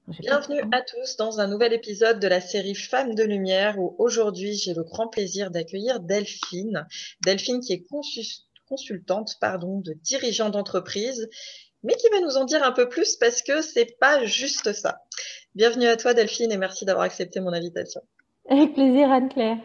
J'ai pas Bienvenue préparé. à tous dans un nouvel épisode de la série Femmes de Lumière où aujourd'hui j'ai le grand plaisir d'accueillir Delphine. Delphine qui est consultante de dirigeants d'entreprise, mais qui va nous en dire un peu plus parce que c'est pas juste ça. Bienvenue à toi Delphine et merci d'avoir accepté mon invitation. Avec plaisir, Anne-Claire.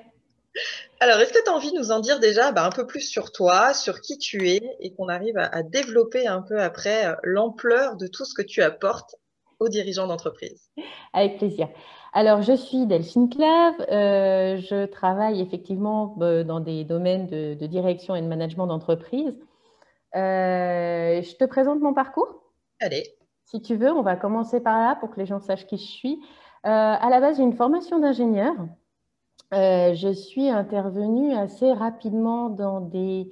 Alors, est-ce que tu as envie de nous en dire déjà un peu plus sur toi, sur qui tu es et qu'on arrive à développer un peu après l'ampleur de tout ce que tu apportes aux dirigeants d'entreprise? Avec plaisir. Alors, je suis Delphine Clave. Je travaille effectivement dans des domaines de direction et de management d'entreprise. Je te présente mon parcours. Allez. Si tu veux, on va commencer par là pour que les gens sachent qui je suis. À la base, j'ai une formation d'ingénieur. Je suis intervenue assez rapidement dans des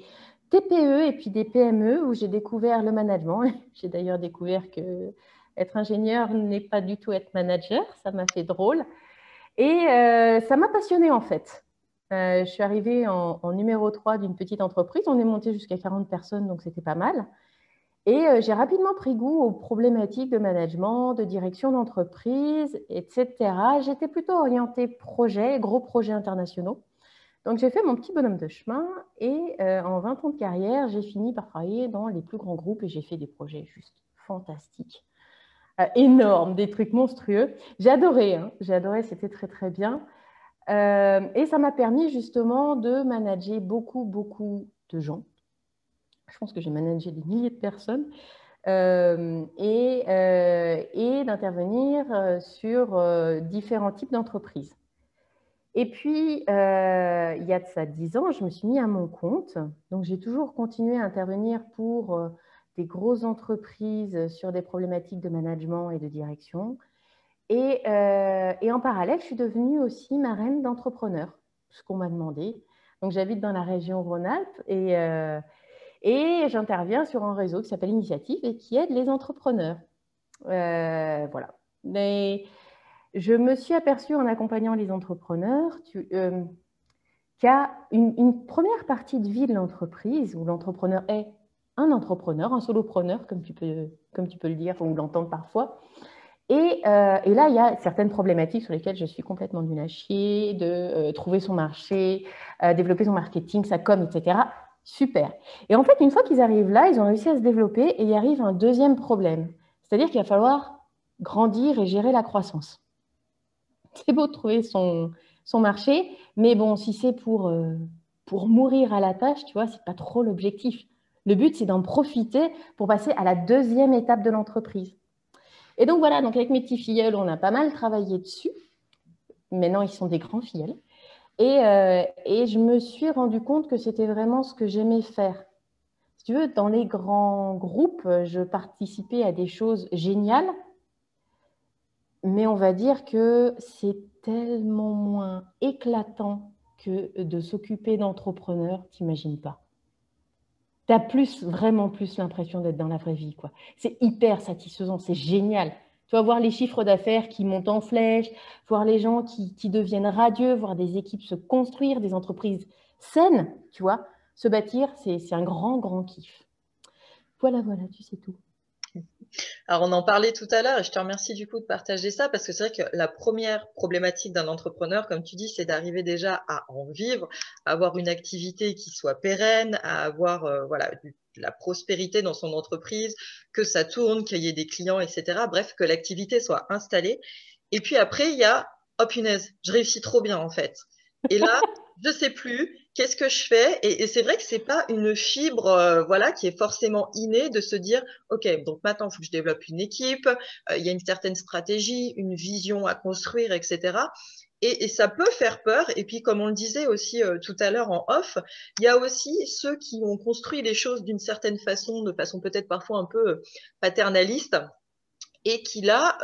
TPE et puis des PME où j'ai découvert le management. J'ai d'ailleurs découvert que être ingénieur n'est pas du tout être manager. Ça m'a fait drôle. Et ça m'a passionnée en fait. Je suis arrivée en numéro 3 d'une petite entreprise. On est monté jusqu'à 40 personnes, donc c'était pas mal. Et j'ai rapidement pris goût aux problématiques de management, de direction d'entreprise, etc. J'étais plutôt orientée projet, gros projets internationaux. Donc j'ai fait mon petit bonhomme de chemin et en 20 ans de carrière, j'ai fini par travailler dans les plus grands groupes et j'ai fait des projets juste fantastiques, énormes, des trucs monstrueux. J'ai adoré, c'était très très bien. Et ça m'a permis justement de manager beaucoup, beaucoup de gens. Je pense que j'ai managé des milliers de personnes et d'intervenir sur différents types d'entreprises. Et puis, il y a de ça 10 ans, je me suis mis à mon compte. Donc, j'ai toujours continué à intervenir pour des grosses entreprises sur des problématiques de management et de direction. Et en parallèle, je suis devenue aussi marraine d'entrepreneurs, ce qu'on m'a demandé. Donc, j'habite dans la région Rhône-Alpes et j'interviens sur un réseau qui s'appelle Initiative et qui aide les entrepreneurs. Voilà. Mais je me suis aperçue en accompagnant les entrepreneurs qu'il y a une première partie de vie de l'entreprise où l'entrepreneur est un entrepreneur, un solopreneur, comme tu peux le dire ou l'entendre parfois. Et là, il y a certaines problématiques sur lesquelles je suis complètement nulle à chier, de trouver son marché, développer son marketing, sa com, etc. Super. Et en fait, une fois qu'ils arrivent là, ils ont réussi à se développer et il arrive un deuxième problème. C'est-à-dire qu'il va falloir grandir et gérer la croissance. C'est beau de trouver son marché, mais bon, si c'est pour mourir à la tâche, tu vois, c'est pas trop l'objectif. Le but, c'est d'en profiter pour passer à la deuxième étape de l'entreprise. Et donc voilà, donc avec mes petits filleuls, on a pas mal travaillé dessus. Maintenant, ils sont des grands filleuls. Et je me suis rendu compte que c'était vraiment ce que j'aimais faire. Si tu veux, dans les grands groupes, je participais à des choses géniales, mais on va dire que c'est tellement moins éclatant que de s'occuper d'entrepreneurs, t'imagines pas. Tu as plus, vraiment plus l'impression d'être dans la vraie vie, quoi. C'est hyper satisfaisant, c'est génial. Tu vas voir les chiffres d'affaires qui montent en flèche, voir les gens qui deviennent radieux, voir des équipes se construire, des entreprises saines, tu vois, se bâtir, c'est un grand, grand kiff. Voilà, voilà, tu sais tout. Alors, on en parlait tout à l'heure et je te remercie du coup de partager ça parce que c'est vrai que la première problématique d'un entrepreneur, comme tu dis, c'est d'arriver déjà à en vivre, à avoir une activité qui soit pérenne, à avoir voilà, de la prospérité dans son entreprise, que ça tourne, qu'il y ait des clients, etc. Bref, que l'activité soit installée. Et puis après, il y a, oh punaise, je réussis trop bien en fait. Et là, je sais plus, qu'est-ce que je fais? Et c'est vrai que c'est pas une fibre, voilà, qui est forcément innée de se dire, OK, donc maintenant, il faut que je développe une équipe, il y a une certaine stratégie, une vision à construire, etc. Et ça peut faire peur. Et puis, comme on le disait aussi tout à l'heure en off, il y a aussi ceux qui ont construit les choses d'une certaine façon, de façon peut-être parfois un peu paternaliste, et qui là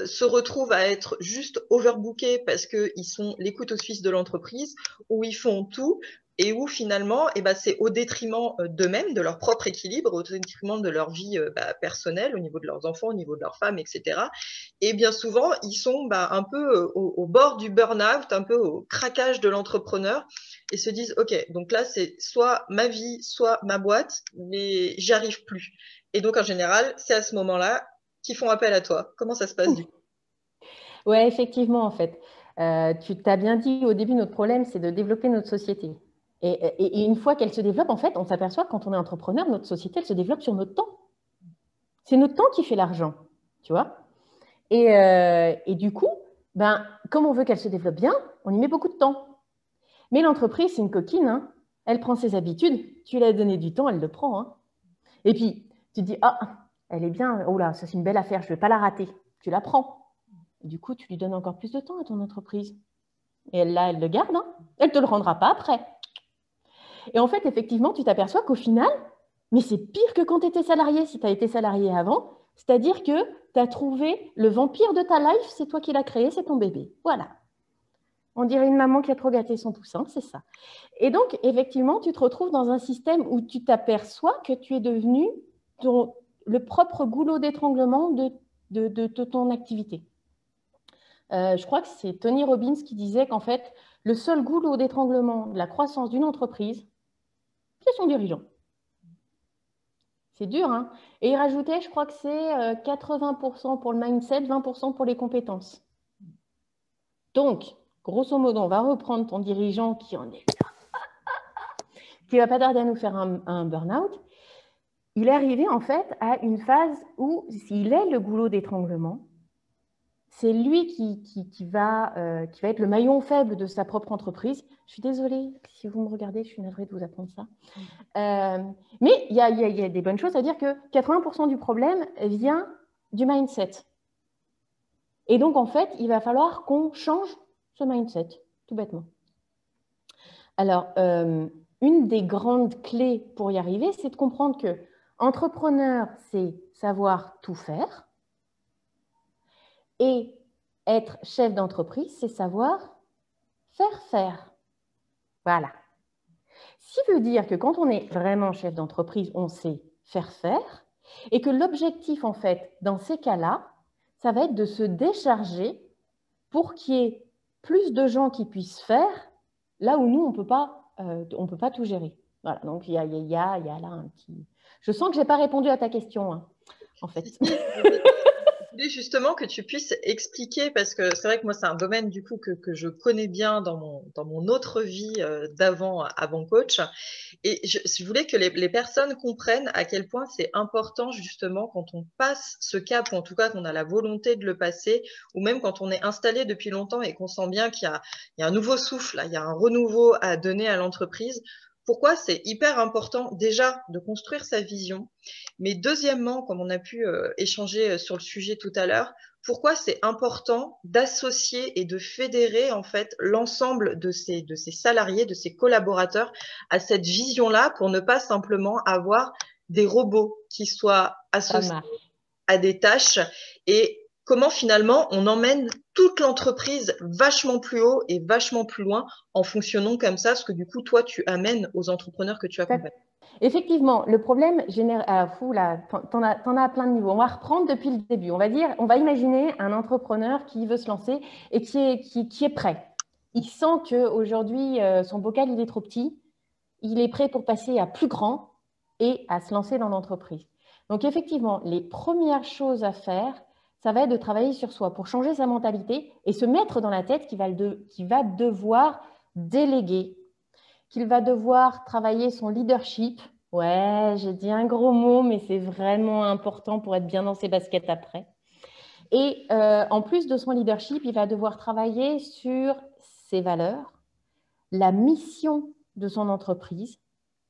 se retrouvent à être juste overbookés parce qu'ils sont les couteaux suisses de l'entreprise, où ils font tout et où finalement c'est au détriment d'eux-mêmes, de leur propre équilibre, au détriment de leur vie personnelle, au niveau de leurs enfants, au niveau de leurs femmes, etc. Et bien souvent, ils sont un peu au bord du burn-out, un peu au craquage de l'entrepreneur et se disent, OK, donc là, c'est soit ma vie, soit ma boîte, mais j'y arrive plus. Et donc, en général, c'est à ce moment-là qui font appel à toi. Comment ça se passe du coup? Ouais, effectivement, en fait. Tu t'as bien dit au début, notre problème, c'est de développer notre société. Et une fois qu'elle se développe, en fait, on s'aperçoit que quand on est entrepreneur, notre société, elle se développe sur notre temps. C'est notre temps qui fait l'argent, tu vois. Et du coup, ben, comme on veut qu'elle se développe bien, on y met beaucoup de temps. Mais l'entreprise, c'est une coquine, hein. Elle prend ses habitudes. Tu lui as donné du temps, elle le prend, hein. Et puis, tu te dis, ah, elle est bien, oh là, ça c'est une belle affaire, je ne vais pas la rater. Tu la prends. Et du coup, tu lui donnes encore plus de temps à ton entreprise. Et elle, là, elle le garde, hein. Elle ne te le rendra pas après. Et en fait, effectivement, tu t'aperçois qu'au final, mais c'est pire que quand tu étais salarié, si tu as été salarié avant. C'est-à-dire que tu as trouvé le vampire de ta life, c'est toi qui l'as créé, c'est ton bébé. Voilà. On dirait une maman qui a trop gâté son poussin, c'est ça. Et donc, effectivement, tu te retrouves dans un système où tu t'aperçois que tu es devenu le propre goulot d'étranglement de ton activité. Je crois que c'est Tony Robbins qui disait qu'en fait, le seul goulot d'étranglement de la croissance d'une entreprise, c'est son dirigeant. C'est dur, hein. Et il rajoutait, je crois que c'est 80% pour le mindset, 20% pour les compétences. Donc, grosso modo, on va reprendre ton dirigeant qui en est là, qui va pas tarder à nous faire un burn-out. Il est arrivé en fait à une phase où, s'il est le goulot d'étranglement, c'est lui qui va être le maillon faible de sa propre entreprise. Je suis désolée, si vous me regardez, je suis navrée de vous apprendre ça. Mais il y a des bonnes choses à dire que 80% du problème vient du mindset. Et donc, en fait, il va falloir qu'on change ce mindset, tout bêtement. Alors, une des grandes clés pour y arriver, c'est de comprendre que entrepreneur, c'est savoir tout faire. Et être chef d'entreprise, c'est savoir faire faire. Voilà. Ce qui veut dire que quand on est vraiment chef d'entreprise, on sait faire faire. Et que l'objectif, en fait, dans ces cas-là, ça va être de se décharger pour qu'il y ait plus de gens qui puissent faire là où nous, on ne peut pas tout gérer. Voilà, donc il y a là un petit... Je sens que je n'ai pas répondu à ta question, hein, en fait. Je voulais justement que tu puisses expliquer, parce que c'est vrai que moi, c'est un domaine du coup que je connais bien dans mon autre vie d'avant, avant coach. Et je voulais que les personnes comprennent à quel point c'est important justement quand on passe ce cap, ou en tout cas qu'on a la volonté de le passer, ou même quand on est installé depuis longtemps et qu'on sent bien qu'il y a un nouveau souffle, là, il y a un renouveau à donner à l'entreprise. Pourquoi c'est hyper important déjà de construire sa vision, mais deuxièmement, comme on a pu échanger sur le sujet tout à l'heure, pourquoi c'est important d'associer et de fédérer en fait l'ensemble de ces salariés, de ces collaborateurs à cette vision-là, pour ne pas simplement avoir des robots qui soient associés à des tâches, et comment finalement on emmène toute l'entreprise vachement plus haut et vachement plus loin en fonctionnant comme ça, ce que du coup toi tu amènes aux entrepreneurs que tu accompagnes. Effectivement, le problème général, fou là, t'en as à plein de niveaux. On va reprendre depuis le début. On va imaginer un entrepreneur qui veut se lancer et qui est prêt. Il sent qu'aujourd'hui, son bocal, il est trop petit. Il est prêt pour passer à plus grand et à se lancer dans l'entreprise. Donc, effectivement, les premières choses à faire, ça va être de travailler sur soi pour changer sa mentalité et se mettre dans la tête qu'il va devoir déléguer, qu'il va devoir travailler son leadership. Ouais, j'ai dit un gros mot, mais c'est vraiment important pour être bien dans ses baskets après. Et en plus de son leadership, il va devoir travailler sur ses valeurs, la mission de son entreprise,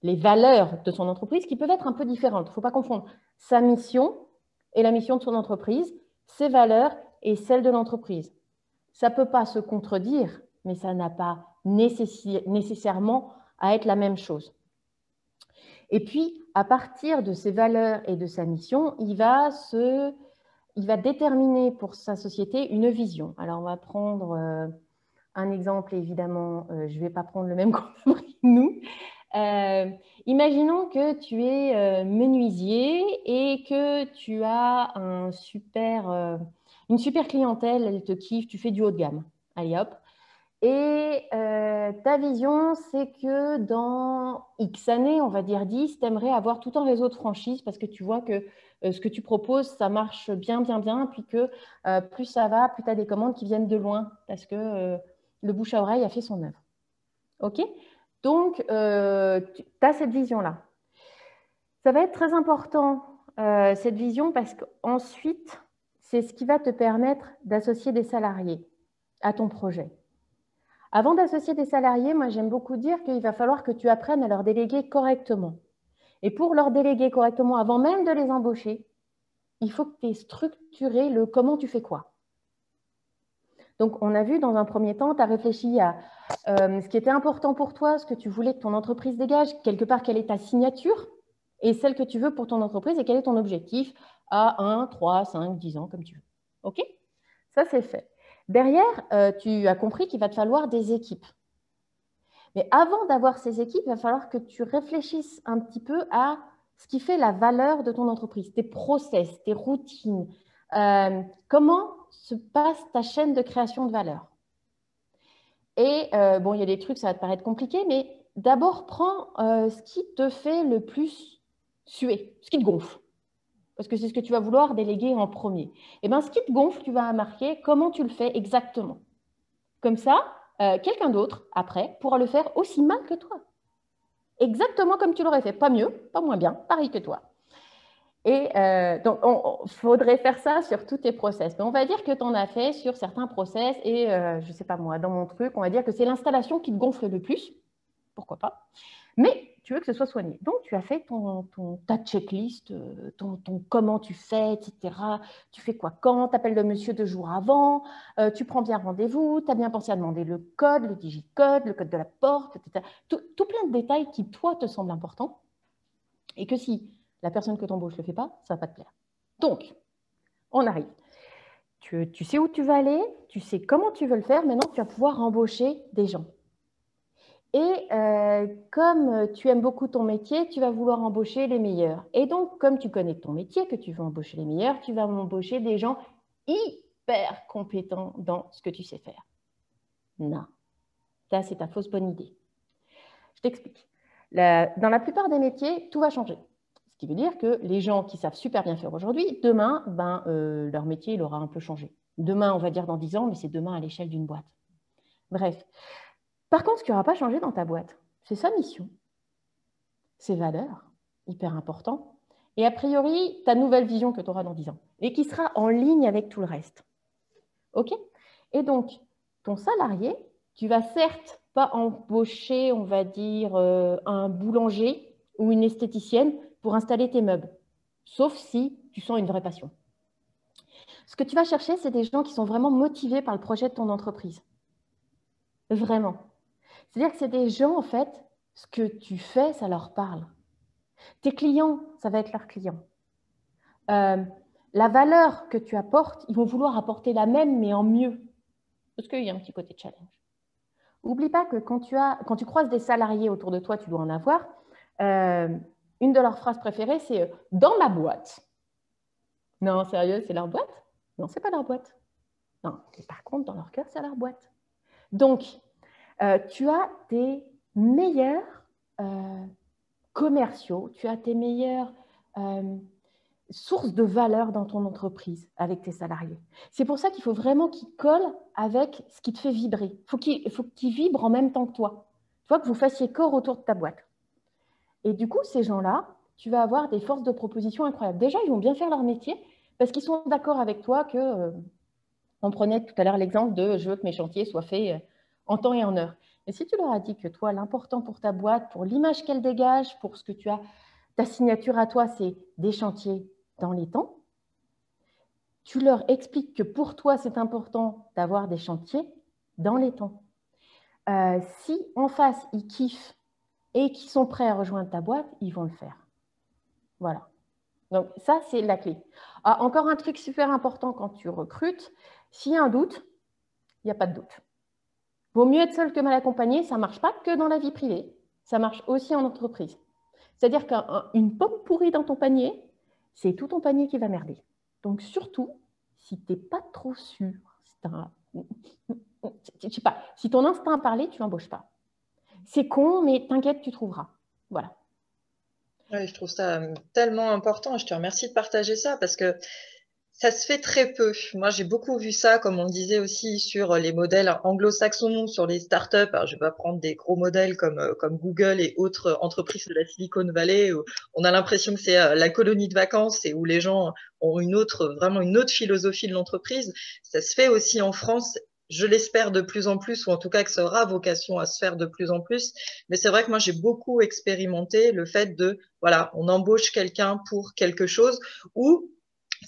les valeurs de son entreprise qui peuvent être un peu différentes. Il ne faut pas confondre sa mission et la mission de son entreprise, ses valeurs et celles de l'entreprise. Ça ne peut pas se contredire, mais ça n'a pas nécessairement à être la même chose. Et puis, à partir de ses valeurs et de sa mission, il va déterminer pour sa société une vision. Alors, on va prendre un exemple, évidemment, je ne vais pas prendre le même qu'on a pris nous. Imaginons que tu es menuisier et que tu as une super clientèle, elle te kiffe, tu fais du haut de gamme. Allez hop. Et ta vision, c'est que dans X années, on va dire 10, tu aimerais avoir tout un réseau de franchises parce que tu vois que ce que tu proposes, ça marche bien, bien, bien, puis que plus ça va, plus tu as des commandes qui viennent de loin parce que le bouche à oreille a fait son œuvre. OK? Donc, tu as cette vision-là. Ça va être très important, cette vision, parce qu'ensuite, c'est ce qui va te permettre d'associer des salariés à ton projet. Avant d'associer des salariés, moi, j'aime beaucoup dire qu'il va falloir que tu apprennes à leur déléguer correctement. Et pour leur déléguer correctement, avant même de les embaucher, il faut que tu aies structuré le comment tu fais quoi. Donc, on a vu dans un premier temps, tu as réfléchi à ce qui était important pour toi, ce que tu voulais que ton entreprise dégage, quelque part, quelle est ta signature et celle que tu veux pour ton entreprise et quel est ton objectif à 1, 3, 5, 10 ans, comme tu veux. OK? Ça, c'est fait. Derrière, tu as compris qu'il va te falloir des équipes. Mais avant d'avoir ces équipes, il va falloir que tu réfléchisses un petit peu à ce qui fait la valeur de ton entreprise, tes process, tes routines. Comment se passe ta chaîne de création de valeur? Et bon, il y a des trucs, ça va te paraître compliqué, mais d'abord, prends ce qui te fait le plus suer, ce qui te gonfle. Parce que c'est ce que tu vas vouloir déléguer en premier. Et bien, ce qui te gonfle, tu vas marquer comment tu le fais exactement. Comme ça, quelqu'un d'autre, après, pourra le faire aussi mal que toi. Exactement comme tu l'aurais fait. Pas mieux, pas moins bien, pareil que toi. Et donc, il faudrait faire ça sur tous tes process. Mais on va dire que tu en as fait sur certains process et je ne sais pas moi, dans mon truc, on va dire que c'est l'installation qui te gonfle le plus. Pourquoi pas? Mais tu veux que ce soit soigné. Donc, tu as fait ta checklist, ton comment tu fais, etc. Tu fais quoi quand? Tu appelles le monsieur 2 jours avant, tu prends bien rendez-vous, tu as bien pensé à demander le code, le digicode, le code de la porte, etc. Tout plein de détails qui, toi, te semblent importants et que si la personne que tu embauches ne le fait pas, ça ne va pas te plaire. Donc, on arrive. Tu sais où tu vas aller, tu sais comment tu veux le faire, maintenant tu vas pouvoir embaucher des gens. Et comme tu aimes beaucoup ton métier, tu vas vouloir embaucher les meilleurs. Et donc, comme tu connais ton métier, que tu veux embaucher les meilleurs, tu vas embaucher des gens hyper compétents dans ce que tu sais faire. Non, ça c'est ta fausse bonne idée. Je t'explique. Dans la plupart des métiers, tout va changer. Ce qui veut dire que les gens qui savent super bien faire aujourd'hui, demain, leur métier il aura un peu changé. Demain, on va dire dans 10 ans, mais c'est demain à l'échelle d'une boîte. Bref. Par contre, ce qui n'aura pas changé dans ta boîte, c'est sa mission, ses valeurs, hyper important, et a priori, ta nouvelle vision que tu auras dans 10 ans, et qui sera en ligne avec tout le reste. OK? Et donc, ton salarié, tu vas certes pas embaucher, on va dire, un boulanger ou une esthéticienne pour installer tes meubles, sauf si tu sens une vraie passion. Ce que tu vas chercher, c'est des gens qui sont vraiment motivés par le projet de ton entreprise. Vraiment. C'est-à-dire que c'est des gens, en fait, ce que tu fais, ça leur parle. Tes clients, ça va être leurs clients. La valeur que tu apportes, ils vont vouloir apporter la même, mais en mieux. Parce qu'il y a un petit côté challenge. N'oublie pas que quand tu croises des salariés autour de toi, tu dois en avoir, une de leurs phrases préférées, c'est « dans ma boîte ». Non, sérieux, c'est leur boîte? Non, c'est pas leur boîte. Non, et par contre, dans leur cœur, c'est leur boîte. Donc, tu as tes meilleurs commerciaux, tu as tes meilleures sources de valeur dans ton entreprise avec tes salariés. C'est pour ça qu'il faut vraiment qu'ils collent avec ce qui te fait vibrer. Il faut qu'ils vibrent en même temps que toi. Tu vois, que vous fassiez corps autour de ta boîte. Et du coup, ces gens-là, tu vas avoir des forces de proposition incroyables. Déjà, ils vont bien faire leur métier parce qu'ils sont d'accord avec toi que, on prenait tout à l'heure l'exemple de « je veux que mes chantiers soient faits en temps et en heure ». Et si tu leur as dit que toi, l'important pour ta boîte, pour l'image qu'elle dégage, pour ce que tu as, ta signature à toi, c'est des chantiers dans les temps, tu leur expliques que pour toi, c'est important d'avoir des chantiers dans les temps. Si en face, ils kiffent et qu'ils sont prêts à rejoindre ta boîte, ils vont le faire. Voilà. Donc ça, c'est la clé. Ah, encore un truc super important quand tu recrutes, s'il y a un doute, il n'y a pas de doute. Vaut mieux être seul que mal accompagné, ça ne marche pas que dans la vie privée, ça marche aussi en entreprise. C'est-à-dire qu'une pomme pourrie dans ton panier, c'est tout ton panier qui va merder. Donc surtout, si tu n'es pas trop sûr, je sais pas, si ton instinct a parlé, tu l'embauches pas. C'est con, mais t'inquiète, tu trouveras. Voilà. Oui, je trouve ça tellement important. Je te remercie de partager ça parce que ça se fait très peu. Moi, j'ai beaucoup vu ça, comme on le disait aussi, sur les modèles anglo-saxons, sur les startups. Alors, je vais pas prendre des gros modèles comme Google et autres entreprises de la Silicon Valley, où on a l'impression que c'est la colonie de vacances et où les gens ont vraiment une autre philosophie de l'entreprise. Ça se fait aussi en France. Je l'espère de plus en plus, ou en tout cas que ça aura vocation à se faire de plus en plus. Mais c'est vrai que moi, j'ai beaucoup expérimenté le fait de, voilà, on embauche quelqu'un pour quelque chose, ou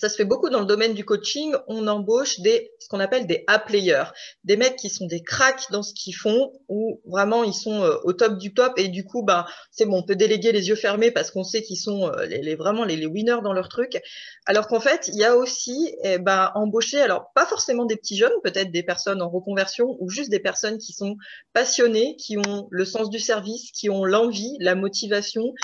ça se fait beaucoup dans le domaine du coaching. On embauche ce qu'on appelle des A-players, des mecs qui sont des cracks dans ce qu'ils font, où vraiment ils sont au top du top. Et du coup, bah, c'est bon, on peut déléguer les yeux fermés parce qu'on sait qu'ils sont vraiment les winners dans leur truc. Alors qu'en fait, il y a aussi embaucher, alors pas forcément des petits jeunes, peut-être des personnes en reconversion ou juste des personnes qui sont passionnées, qui ont le sens du service, qui ont l'envie, la motivation,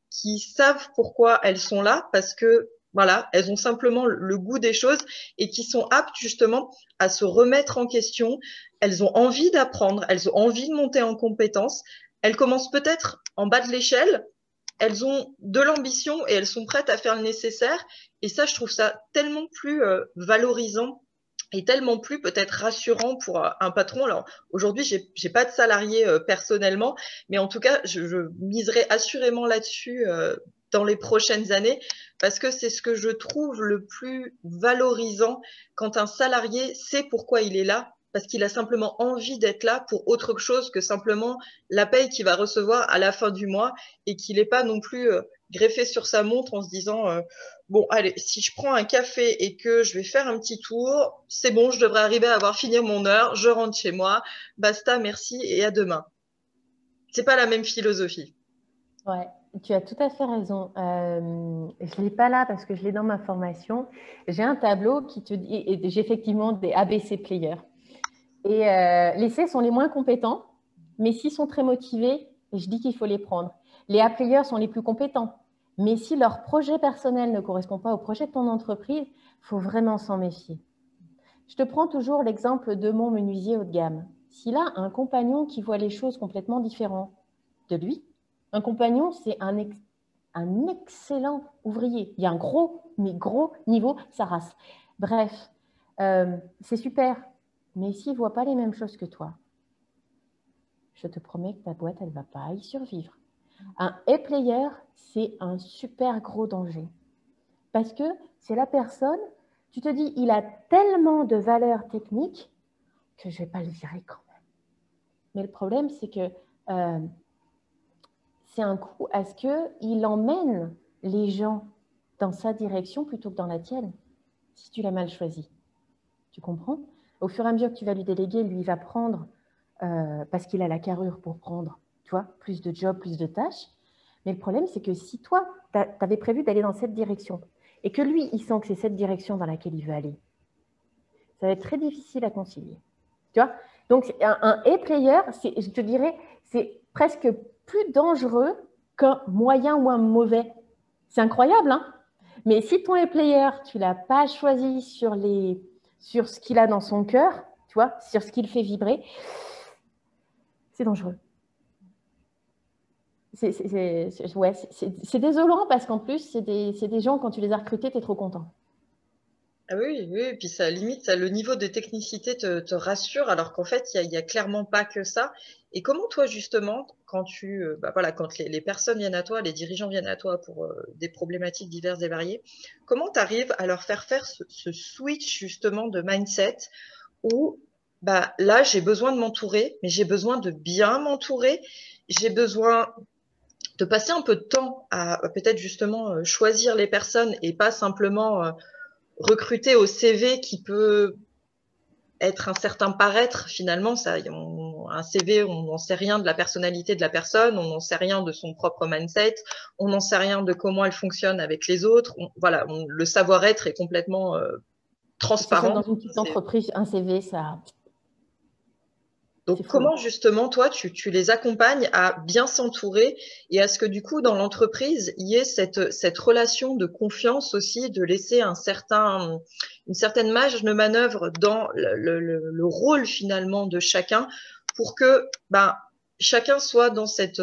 qui savent pourquoi elles sont là, parce que voilà, elles ont simplement le goût des choses et qui sont aptes justement à se remettre en question. Elles ont envie d'apprendre, elles ont envie de monter en compétences. Elles commencent peut-être en bas de l'échelle, elles ont de l'ambition et elles sont prêtes à faire le nécessaire. Et ça, je trouve ça tellement plus valorisant et tellement plus peut-être rassurant pour un patron. Alors aujourd'hui, j'ai pas de salarié personnellement, mais en tout cas, je miserai assurément là-dessus dans les prochaines années parce que c'est ce que je trouve le plus valorisant quand un salarié sait pourquoi il est là. Parce qu'il a simplement envie d'être là pour autre chose que simplement la paye qu'il va recevoir à la fin du mois et qu'il n'est pas non plus greffé sur sa montre en se disant bon, allez, si je prends un café et que je vais faire un petit tour, c'est bon, je devrais arriver à avoir fini mon heure, je rentre chez moi, basta, merci et à demain. C'est pas la même philosophie. Ouais, tu as tout à fait raison. Je ne l'ai pas là parce que je l'ai dans ma formation. J'ai un tableau qui te dit, et j'ai effectivement des ABC players. Et les C sont les moins compétents, mais s'ils sont très motivés, je dis qu'il faut les prendre. Les A players sont les plus compétents, mais si leur projet personnel ne correspond pas au projet de ton entreprise, il faut vraiment s'en méfier. Je te prends toujours l'exemple de mon menuisier haut de gamme. S'il a un compagnon qui voit les choses complètement différentes de lui, un compagnon, c'est un excellent ouvrier. Il y a un gros, mais gros niveau, sa race. Bref, c'est super. Mais s'il ne voit pas les mêmes choses que toi, je te promets que ta boîte, elle ne va pas y survivre. Un A-player, c'est un super gros danger. Parce que c'est la personne, tu te dis, il a tellement de valeur technique que je ne vais pas le virer quand même. Mais le problème, c'est que c'est un coup à ce qu'il emmène les gens dans sa direction plutôt que dans la tienne, si tu l'as mal choisi. Tu comprends? Au fur et à mesure que tu vas lui déléguer, lui, il va prendre, parce qu'il a la carrure pour prendre, tu vois, plus de jobs, plus de tâches. Mais le problème, c'est que si toi, tu avais prévu d'aller dans cette direction et que lui, il sent que c'est cette direction dans laquelle il veut aller, ça va être très difficile à concilier. Tu vois? Donc, un A-player, je te dirais, c'est presque plus dangereux qu'un moyen ou un mauvais. C'est incroyable, hein? Mais si ton A-player, tu ne l'as pas choisi sur ce qu'il a dans son cœur, tu vois, sur ce qu'il fait vibrer, c'est dangereux. C'est désolant parce qu'en plus, c'est des gens, quand tu les as recrutés, tu es trop content. Ah oui, oui, et puis ça limite, le niveau de technicité te rassure, alors qu'en fait, il y a clairement pas que ça. Et comment toi, justement, quand voilà, quand les personnes viennent à toi, les dirigeants viennent à toi pour des problématiques diverses et variées, comment tu arrives à leur faire faire ce switch, justement, de mindset où, bah, là, j'ai besoin de m'entourer, mais j'ai besoin de bien m'entourer, j'ai besoin de passer un peu de temps à peut-être justement choisir les personnes et pas simplement recruter au CV qui peut être un certain paraître finalement. Un CV, on n'en sait rien de la personnalité de la personne, on n'en sait rien de son propre mindset, on n'en sait rien de comment elle fonctionne avec les autres. Le savoir-être est complètement C'est ça, transparent. dans une petite entreprise, un CV, ça. C'est Donc, fou. comment justement, toi, tu les accompagnes à bien s'entourer et à ce que du coup, dans l'entreprise, il y ait cette relation de confiance aussi, de laisser une certaine marge de manœuvre dans le rôle finalement de chacun pour que ben, chacun soit dans cette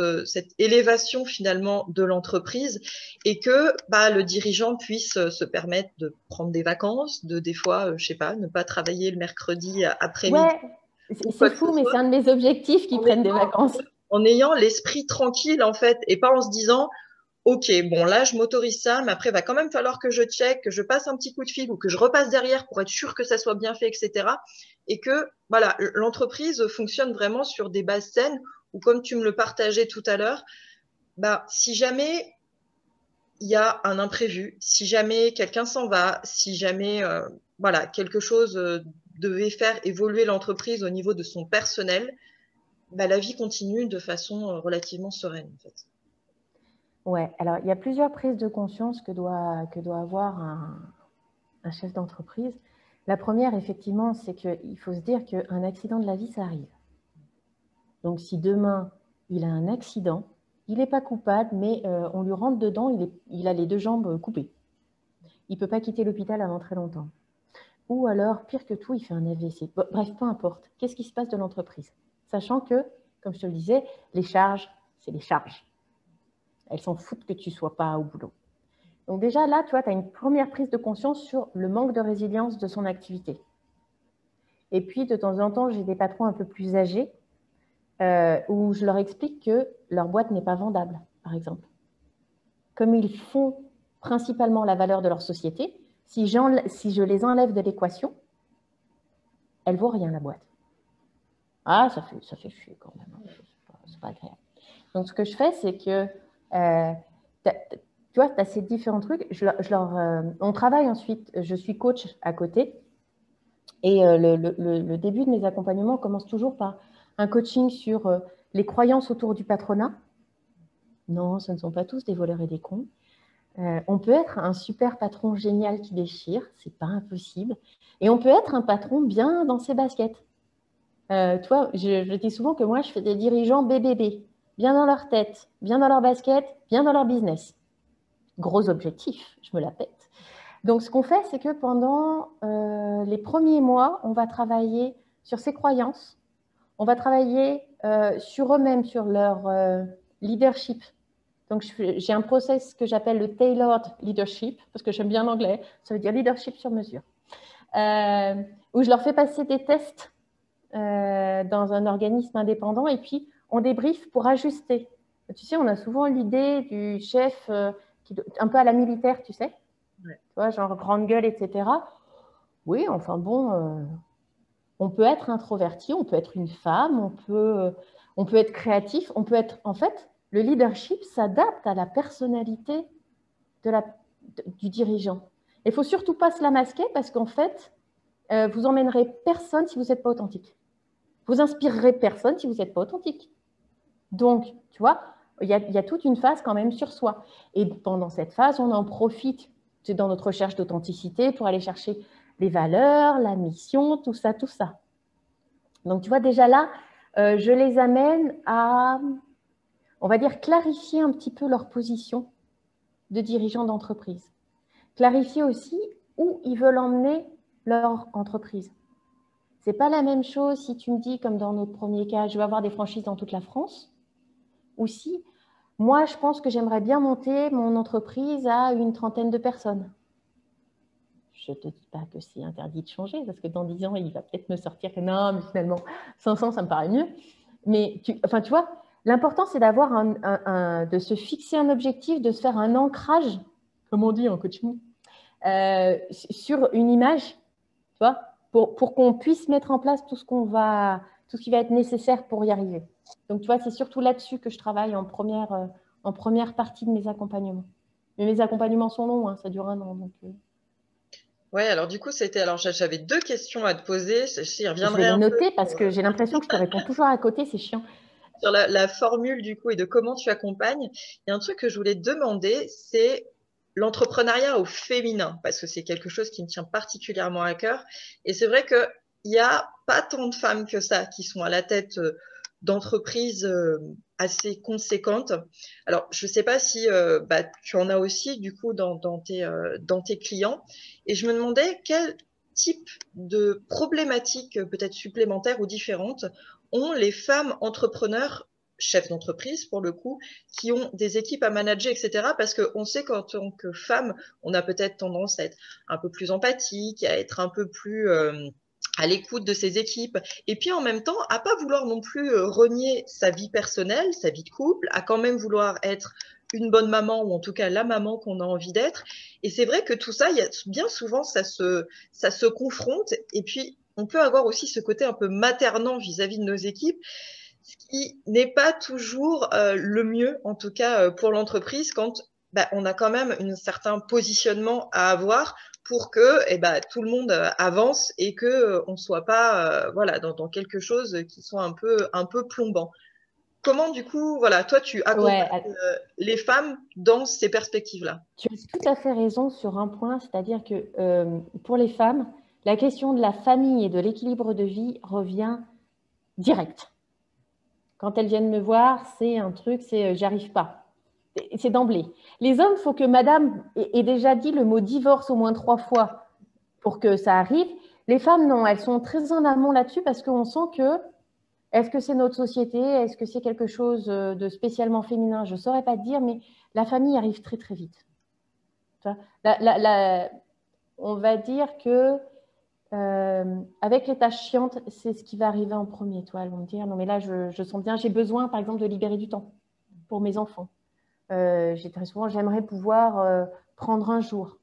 élévation finalement de l'entreprise et que le dirigeant puisse se permettre de prendre des vacances, de des fois, je sais pas, ne pas travailler le mercredi après-midi Ouais, ou c'est quoi que ce fou, mais soit c'est un de mes objectifs qui en prennent des ayant, vacances. en ayant l'esprit tranquille en fait et pas en se disant ok bon là je m'autorise ça mais après il va quand même falloir que je check, que je passe un petit coup de fil ou que je repasse derrière pour être sûr que ça soit bien fait, etc. Et que voilà, l'entreprise fonctionne vraiment sur des bases saines où comme tu me le partageais tout à l'heure, si jamais il y a un imprévu, si jamais quelqu'un s'en va, si jamais voilà, quelque chose devait faire évoluer l'entreprise au niveau de son personnel, la vie continue de façon relativement sereine, en fait. Ouais, alors il y a plusieurs prises de conscience que doit avoir un chef d'entreprise. La première, effectivement, c'est qu'il faut se dire qu'un accident de la vie, ça arrive. Donc si demain, il a un accident, il n'est pas coupable, mais on lui rentre dedans, il a les deux jambes coupées. Il ne peut pas quitter l'hôpital avant très longtemps. Ou alors, pire que tout, il fait un AVC. Bref, peu importe. Qu'est-ce qui se passe de l'entreprise? Sachant que, comme je te le disais, les charges, c'est les charges. Elles s'en foutent que tu ne sois pas au boulot. Donc déjà, là, tu vois, tu as une première prise de conscience sur le manque de résilience de son activité. Et puis, de temps en temps, j'ai des patrons un peu plus âgés où je leur explique que leur boîte n'est pas vendable, par exemple. Comme ils font principalement la valeur de leur société, si je les enlève de l'équation, elle ne vaut rien, la boîte. Ah, ça fait chier quand même. C'est pas agréable. Donc, ce que je fais, c'est que, tu vois, tu as ces différents trucs. On travaille ensuite, je suis coach à côté. Et le début de mes accompagnements commence toujours par un coaching sur les croyances autour du patronat. Non, ce ne sont pas tous des voleurs et des cons. On peut être un super patron génial qui déchire, c'est pas impossible. Et on peut être un patron bien dans ses baskets. Tu vois, je dis souvent que moi, je fais des dirigeants BBB, bien dans leur tête, bien dans leur basket, bien dans leur business. Gros objectif, je me la pète. Donc, ce qu'on fait, c'est que pendant les premiers mois, on va travailler sur ces croyances, on va travailler sur eux-mêmes, sur leur leadership. Donc, j'ai un process que j'appelle le tailored leadership, parce que j'aime bien l'anglais, ça veut dire leadership sur mesure, où je leur fais passer des tests dans un organisme indépendant et puis on débriefe pour ajuster. Tu sais, on a souvent l'idée du chef un peu à la militaire, tu sais, Ouais. tu vois, genre grande gueule, etc. Oui, enfin bon, on peut être introverti, on peut être une femme, on peut être créatif, on peut être, en fait, le leadership s'adapte à la personnalité du dirigeant. Il ne faut surtout pas se la masquer parce qu'en fait, vous emmènerez personne si vous n'êtes pas authentique. Vous inspirerez personne si vous n'êtes pas authentique. Donc, tu vois, il y a toute une phase quand même sur soi. Et pendant cette phase, on en profite dans notre recherche d'authenticité pour aller chercher les valeurs, la mission, tout ça, tout ça. Donc, tu vois, déjà là, je les amène à, on va dire, clarifier un petit peu leur position de dirigeants d'entreprise. Clarifier aussi où ils veulent emmener leur entreprise. C'est pas la même chose si tu me dis, comme dans notre premier cas, je veux avoir des franchises dans toute la France, ou si moi, je pense que j'aimerais bien monter mon entreprise à une trentaine de personnes. Je ne te dis pas que c'est interdit de changer, parce que dans 10 ans, il va peut-être me sortir que non, mais finalement, 500, ça me paraît mieux. Mais tu vois, l'important, c'est d'avoir de se fixer un objectif, de se faire un ancrage, comme on dit en coaching, sur une image, tu vois, pour qu'on puisse mettre en place tout ce qui va être nécessaire pour y arriver. Donc, tu vois, c'est surtout là-dessus que je travaille en première partie de mes accompagnements. Mais mes accompagnements sont longs, hein, ça dure 1 an. Donc, Ouais, alors du coup, alors j'avais deux questions à te poser. J'y je vais reviendrai les un peu noter parce que j'ai l'impression que je te réponds toujours à côté, c'est chiant. sur la formule du coup et de comment tu accompagnes. Il y a un truc que je voulais te demander, c'est l'entrepreneuriat au féminin, parce que c'est quelque chose qui me tient particulièrement à cœur. Et c'est vrai qu'il y a pas tant de femmes que ça qui sont à la tête d'entreprises assez conséquentes. Alors, je ne sais pas si tu en as aussi du coup dans tes clients. Et je me demandais quel type de problématiques peut-être supplémentaires ou différentes ont les femmes entrepreneurs, chefs d'entreprise pour le coup, qui ont des équipes à manager, etc. Parce qu'on sait qu'en tant que femme, on a peut-être tendance à être un peu plus empathique, à être un peu plus à l'écoute de ses équipes, et puis en même temps, à pas vouloir non plus renier sa vie personnelle, sa vie de couple, à quand même vouloir être une bonne maman, ou en tout cas la maman qu'on a envie d'être. Et c'est vrai que tout ça, il y a bien souvent, ça se confronte, et puis on peut avoir aussi ce côté un peu maternant vis-à-vis de nos équipes, ce qui n'est pas toujours le mieux, en tout cas pour l'entreprise, quand on a quand même un certain positionnement à avoir pour que tout le monde avance et que on soit pas voilà dans quelque chose qui soit un peu plombant. Comment du coup voilà toi tu accompagnes Ouais, les femmes dans ces perspectives-là? tu as tout à fait raison sur un point, c'est-à-dire que pour les femmes, la question de la famille et de l'équilibre de vie revient direct. Quand elles viennent me voir, c'est un truc, c'est j'arrive pas. C'est d'emblée. Les hommes, il faut que madame ait déjà dit le mot divorce au moins 3 fois pour que ça arrive. Les femmes, non, elles sont très en amont là-dessus parce qu'on sent que est-ce que c'est notre société? Est-ce que c'est quelque chose de spécialement féminin? Je ne saurais pas te dire, mais la famille arrive très, très vite. On va dire que avec les tâches chiantes, c'est ce qui va arriver en premier. Toi, elles vont me dire, non, mais là, je sens bien, j'ai besoin, par exemple, de libérer du temps pour mes enfants. J'ai très souvent, j'aimerais pouvoir prendre un jour.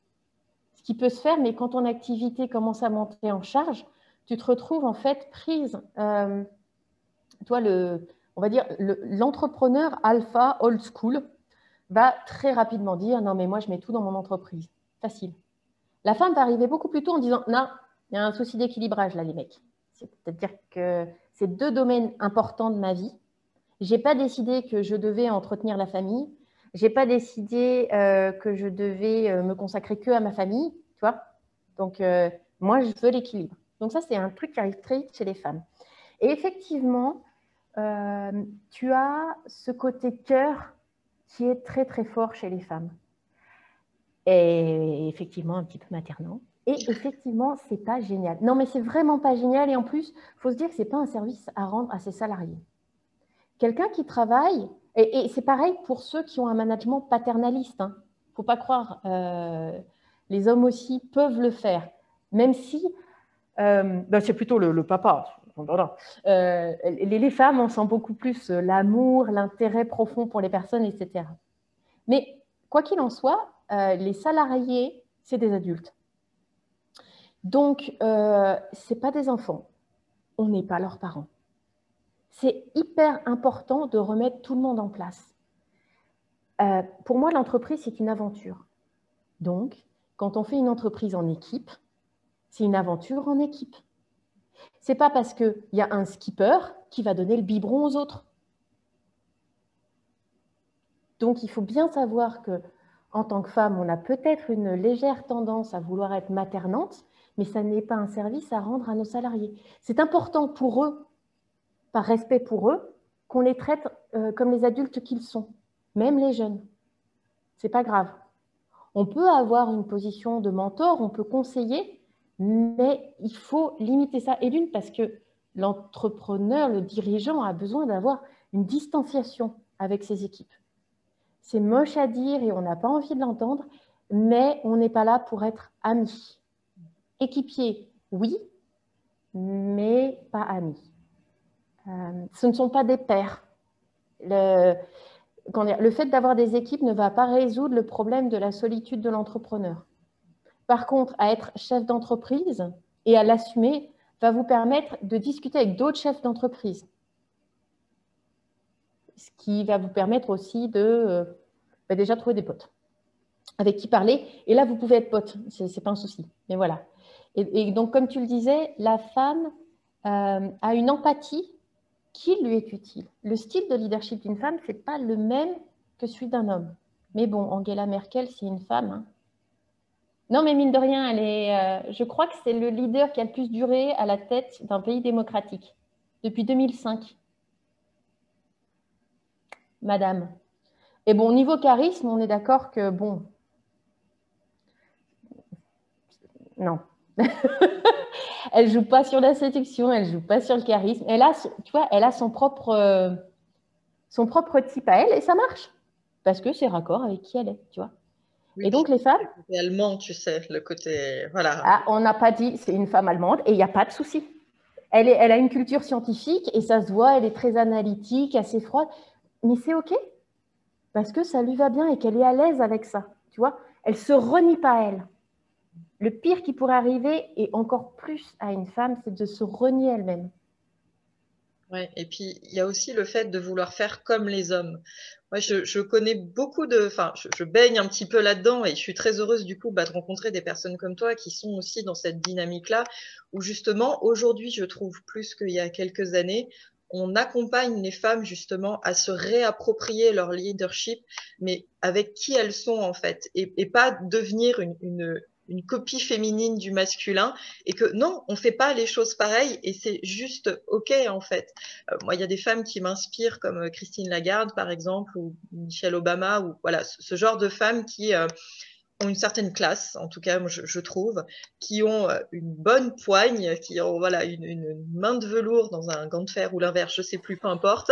Ce qui peut se faire, mais quand ton activité commence à monter en charge, tu te retrouves en fait prise. Toi, on va dire, l'entrepreneur alpha old school va très rapidement dire, non, mais moi, je mets tout dans mon entreprise. Facile. La femme va arriver beaucoup plus tôt en disant, non, il y a un souci d'équilibrage là, les mecs. C'est-à-dire que c'est 2 domaines importants de ma vie. Je n'ai pas décidé que je devais entretenir la famille. Je n'ai pas décidé que je devais me consacrer que à ma famille, tu vois. Donc, moi, je veux l'équilibre. Donc, ça, c'est un truc qui arrive très vite chez les femmes. Et effectivement, tu as ce côté cœur qui est très, très fort chez les femmes. Et effectivement, un petit peu maternant. Et effectivement, c'est pas génial. Non, mais c'est vraiment pas génial. Et en plus, il faut se dire que c'est pas un service à rendre à ses salariés. Quelqu'un qui travaille, et c'est pareil pour ceux qui ont un management paternaliste. Il ne faut pas croire, les hommes aussi peuvent le faire, même si c'est plutôt le papa. Les femmes, on sent beaucoup plus l'amour, l'intérêt profond pour les personnes, etc. Mais quoi qu'il en soit, les salariés, c'est des adultes. Donc, ce n'est pas des enfants. On n'est pas leurs parents. C'est hyper important de remettre tout le monde en place. Pour moi, l'entreprise, c'est une aventure. Donc, quand on fait une entreprise en équipe, c'est une aventure en équipe. Ce n'est pas parce qu'il y a un skipper qui va donner le biberon aux autres. Donc, il faut bien savoir que, en tant que femme, on a peut-être une légère tendance à vouloir être maternante, mais ça n'est pas un service à rendre à nos salariés. C'est important pour eux, par respect pour eux, qu'on les traite comme les adultes qu'ils sont, même les jeunes. Ce n'est pas grave. On peut avoir une position de mentor, on peut conseiller, mais il faut limiter ça. Et d'une, parce que l'entrepreneur, le dirigeant a besoin d'avoir une distanciation avec ses équipes. C'est moche à dire et on n'a pas envie de l'entendre, mais on n'est pas là pour être amis. Équipier, oui, mais pas amis. Ce ne sont pas des pairs. Le fait d'avoir des équipes ne va pas résoudre le problème de la solitude de l'entrepreneur. Par contre, à être chef d'entreprise et à l'assumer va vous permettre de discuter avec d'autres chefs d'entreprise. Ce qui va vous permettre aussi de déjà trouver des potes avec qui parler. Et là, vous pouvez être pote, ce n'est pas un souci. Mais voilà. Et donc, comme tu le disais, la femme a une empathie qui lui est utile. Le style de leadership d'une femme, ce n'est pas le même que celui d'un homme. Mais bon, Angela Merkel, c'est une femme. Hein. Non, mais mine de rien, je crois que c'est le leader qui a le plus duré à la tête d'un pays démocratique depuis 2005. Madame. Et bon, niveau charisme, on est d'accord que bon, non. Elle joue pas sur la séduction, elle joue pas sur le charisme. Tu vois, elle a son propre type à elle et ça marche parce que c'est raccord avec qui elle est, tu vois. Oui, Et puis donc les femmes, le côté allemand, tu sais, le côté, voilà. on n'a pas dit c'est une femme allemande et il n'y a pas de souci. Elle a une culture scientifique et ça se voit, elle est très analytique, assez froide, mais c'est ok parce que ça lui va bien et qu'elle est à l'aise avec ça, tu vois. Elle se renie pas elle. Le pire qui pourrait arriver, et encore plus à une femme, c'est de se renier elle-même. Ouais. Et puis, il y a aussi le fait de vouloir faire comme les hommes. Moi, je connais beaucoup de, enfin, je baigne un petit peu là-dedans et je suis très heureuse du coup de rencontrer des personnes comme toi qui sont aussi dans cette dynamique-là, où justement, aujourd'hui, je trouve plus qu'il y a quelques années, on accompagne les femmes justement à se réapproprier leur leadership, mais avec qui elles sont en fait, et pas devenir une copie féminine du masculin, et que non, on fait pas les choses pareilles et c'est juste ok en fait. Moi, il y a des femmes qui m'inspirent comme Christine Lagarde par exemple ou Michelle Obama ou voilà ce genre de femmes qui ont une certaine classe, en tout cas moi, je trouve, qui ont une bonne poigne, qui ont voilà une main de velours dans un gant de fer ou l'inverse, je sais plus, peu importe.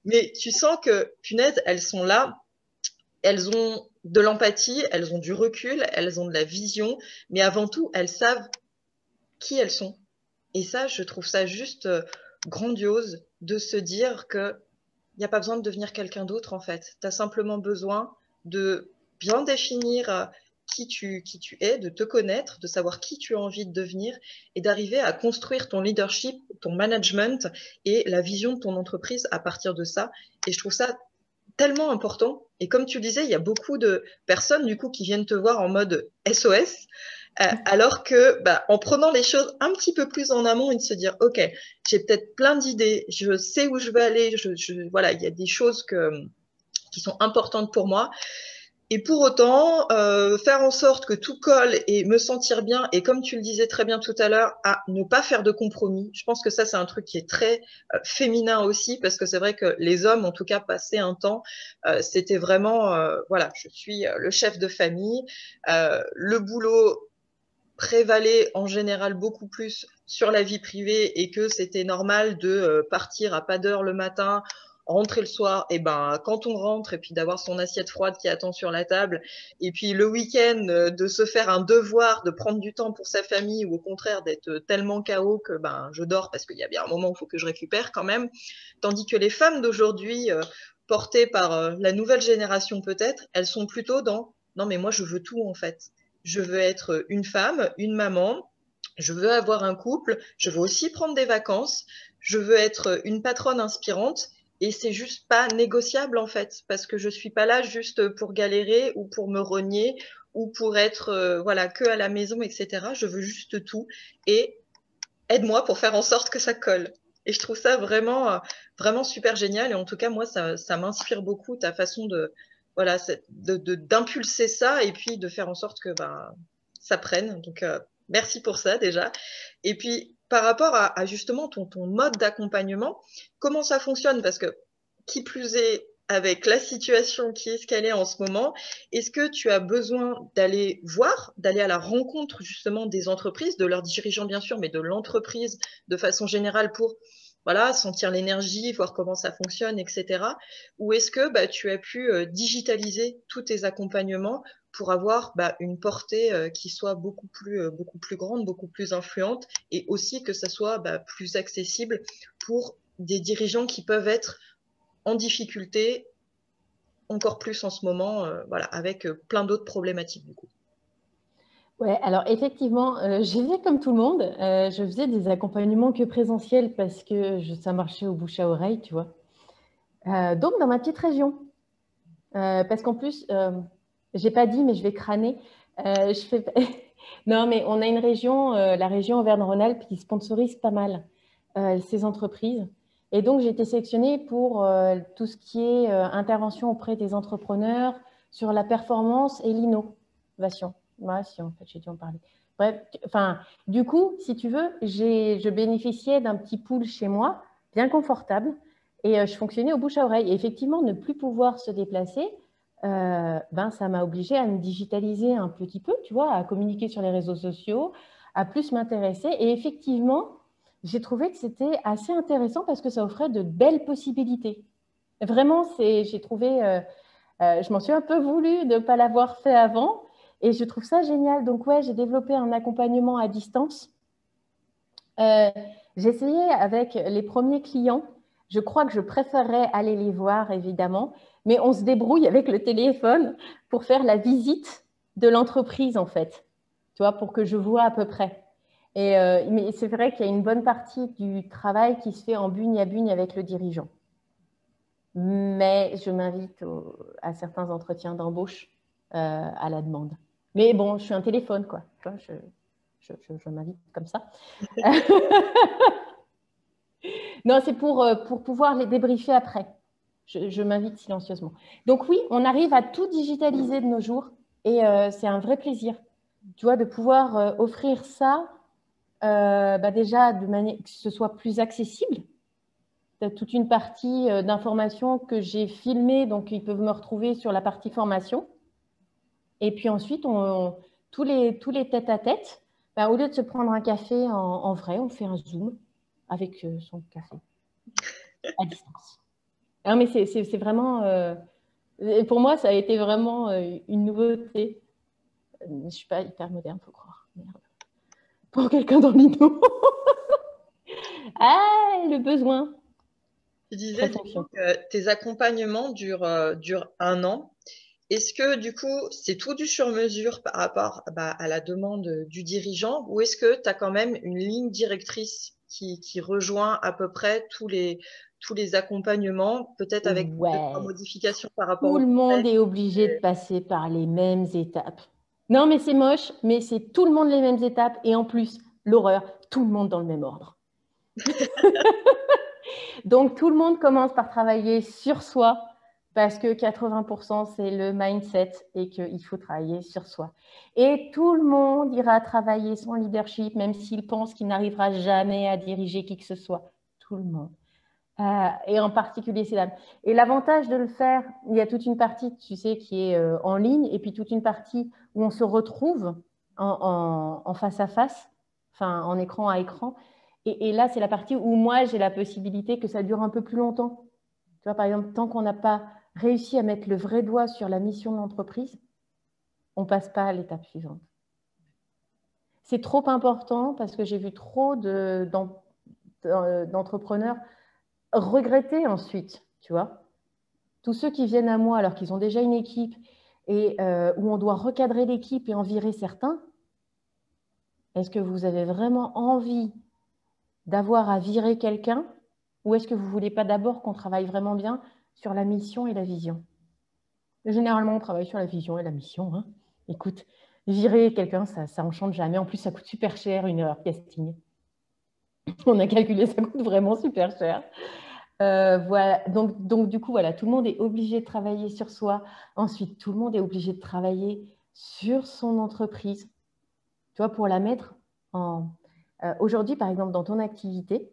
Mais tu sens que punaise, elles sont là, elles ont de l'empathie, elles ont du recul, elles ont de la vision, mais avant tout, elles savent qui elles sont. Et ça, je trouve ça juste grandiose de se dire que il n'y a pas besoin de devenir quelqu'un d'autre en fait. Tu as simplement besoin de bien définir qui tu es, de te connaître, de savoir qui tu as envie de devenir et d'arriver à construire ton leadership, ton management et la vision de ton entreprise à partir de ça. Et je trouve ça tellement important. Et comme tu disais, il y a beaucoup de personnes du coup qui viennent te voir en mode SOS, alors que en prenant les choses un petit peu plus en amont et de se dire, ok, j'ai peut-être plein d'idées, je sais où je veux aller, voilà, il y a des choses qui sont importantes pour moi. Et pour autant, faire en sorte que tout colle et me sentir bien, et comme tu le disais très bien tout à l'heure, à ne pas faire de compromis. Je pense que ça, c'est un truc qui est très féminin aussi, parce que c'est vrai que les hommes, en tout cas, passé un temps, c'était vraiment, voilà, je suis le chef de famille, le boulot prévalait en général beaucoup plus sur la vie privée et que c'était normal de partir à pas d'heure le matin, rentrer le soir, et quand on rentre et puis d'avoir son assiette froide qui attend sur la table, et puis le week-end de se faire un devoir de prendre du temps pour sa famille ou au contraire d'être tellement KO que je dors parce qu'il y a bien un moment où il faut que je récupère quand même, tandis que les femmes d'aujourd'hui portées par la nouvelle génération peut-être, elles sont plutôt dans non mais moi je veux tout en fait. Je veux être une femme, une maman, je veux avoir un couple, je veux aussi prendre des vacances, je veux être une patronne inspirante et c'est juste pas négociable en fait parce que je suis pas là juste pour galérer ou pour me renier ou pour être voilà que à la maison etc. Je veux juste tout et aide-moi pour faire en sorte que ça colle. Et je trouve ça vraiment vraiment super génial et en tout cas moi ça m'inspire beaucoup ta façon de voilà d'impulser ça et puis de faire en sorte que ça prenne. Donc merci pour ça déjà. Et puis par rapport à justement ton mode d'accompagnement, comment ça fonctionne? Parce que qui plus est, avec la situation qui est ce qu'elle est en ce moment, est-ce que tu as besoin d'aller voir, d'aller à la rencontre justement des entreprises, de leurs dirigeants bien sûr, mais de l'entreprise de façon générale pour voilà, sentir l'énergie, voir comment ça fonctionne, etc. Ou est-ce que tu as pu digitaliser tous tes accompagnements pour avoir une portée qui soit beaucoup plus grande, beaucoup plus influente, et aussi que ça soit plus accessible pour des dirigeants qui peuvent être en difficulté encore plus en ce moment, voilà, avec plein d'autres problématiques du coup. Ouais, alors effectivement, j'ai fait comme tout le monde. Je faisais des accompagnements que présentiels parce que ça marchait au bouche à oreille, tu vois. Donc, dans ma petite région. Parce qu'en plus, j'ai pas dit, mais je vais crâner. Je fais... Non, mais on a une région, la région Auvergne-Rhône-Alpes, qui sponsorise pas mal ces entreprises. Et donc, j'ai été sélectionnée pour tout ce qui est intervention auprès des entrepreneurs sur la performance et l'innovation. Ouais, si, en fait, j'ai dû en parler. Bref, enfin, du coup, si tu veux, je bénéficiais d'un petit pool chez moi, bien confortable, et je fonctionnais au bouche à oreille. Et effectivement, ne plus pouvoir se déplacer, ben, ça m'a obligée à me digitaliser un petit peu, tu vois, à communiquer sur les réseaux sociaux, à plus m'intéresser. Et effectivement, j'ai trouvé que c'était assez intéressant parce que ça offrait de belles possibilités. Vraiment, j'ai trouvé, je m'en suis un peu voulu de ne pas l'avoir fait avant et je trouve ça génial. Donc, ouais, j'ai développé un accompagnement à distance. J'ai essayé avec les premiers clients. Je crois que je préférerais aller les voir, évidemment, mais on se débrouille avec le téléphone pour faire la visite de l'entreprise, en fait, tu vois, pour que je vois à peu près. Mais c'est vrai qu'il y a une bonne partie du travail qui se fait en bugne à bugne avec le dirigeant. Mais je m'invite à certains entretiens d'embauche à la demande. Mais bon, je suis un téléphone, quoi. Tu vois, je m'invite comme ça. Non, c'est pour pouvoir les débriefer après. Je m'invite silencieusement. Donc oui, on arrive à tout digitaliser de nos jours et c'est un vrai plaisir, tu vois, de pouvoir offrir ça bah déjà de manière que ce soit plus accessible. Tu as toute une partie d'informations que j'ai filmées, donc ils peuvent me retrouver sur la partie formation. Et puis ensuite, tous les tête-à-tête, bah, au lieu de se prendre un café en vrai, on fait un Zoom avec son café à distance. Non, mais c'est vraiment... pour moi, ça a été vraiment une nouveauté. Je ne suis pas hyper moderne, il faut croire. Merde. Pour quelqu'un dans l'INO. Ah, le besoin. Tu disais Très du coup fonction. que tes accompagnements durent 1 an. Est-ce que du coup, c'est tout du sur-mesure par rapport bah, à la demande du dirigeant ou est-ce que tu as quand même une ligne directrice qui rejoint à peu près tous les accompagnements, peut-être avec deux, trois Ouais. modifications par rapport Tout au le monde contexte? est obligé de passer par les mêmes étapes. Non, mais c'est moche, mais c'est tout le monde les mêmes étapes. Et en plus, l'horreur, tout le monde dans le même ordre. Donc, tout le monde commence par travailler sur soi parce que 80%, c'est le mindset et qu'il faut travailler sur soi. Et tout le monde ira travailler son leadership, même s'il pense qu'il n'arrivera jamais à diriger qui que ce soit. Tout le monde. Et en particulier ces dames. Et l'avantage de le faire, il y a toute une partie, tu sais, qui est en ligne, et puis toute une partie où on se retrouve en face à face, enfin en écran à écran. Et là, c'est la partie où moi, j'ai la possibilité que ça dure un peu plus longtemps. Tu vois, par exemple, tant qu'on n'a pas réussi à mettre le vrai doigt sur la mission de l'entreprise, on ne passe pas à l'étape suivante. C'est trop important parce que j'ai vu trop d'entrepreneurs regretter ensuite, tu vois. Tous ceux qui viennent à moi alors qu'ils ont déjà une équipe et où on doit recadrer l'équipe et en virer certains, est-ce que vous avez vraiment envie d'avoir à virer quelqu'un ou est-ce que vous ne voulez pas d'abord qu'on travaille vraiment bien sur la mission et la vision? Généralement, on travaille sur la vision et la mission. Hein. Écoute, virer quelqu'un, ça n'enchante jamais. En plus, ça coûte super cher une heure casting. On a calculé, ça coûte vraiment super cher. Voilà. Donc, du coup, voilà, tout le monde est obligé de travailler sur soi. Ensuite, tout le monde est obligé de travailler sur son entreprise, tu vois, pour la mettre en... Aujourd'hui, par exemple, dans ton activité,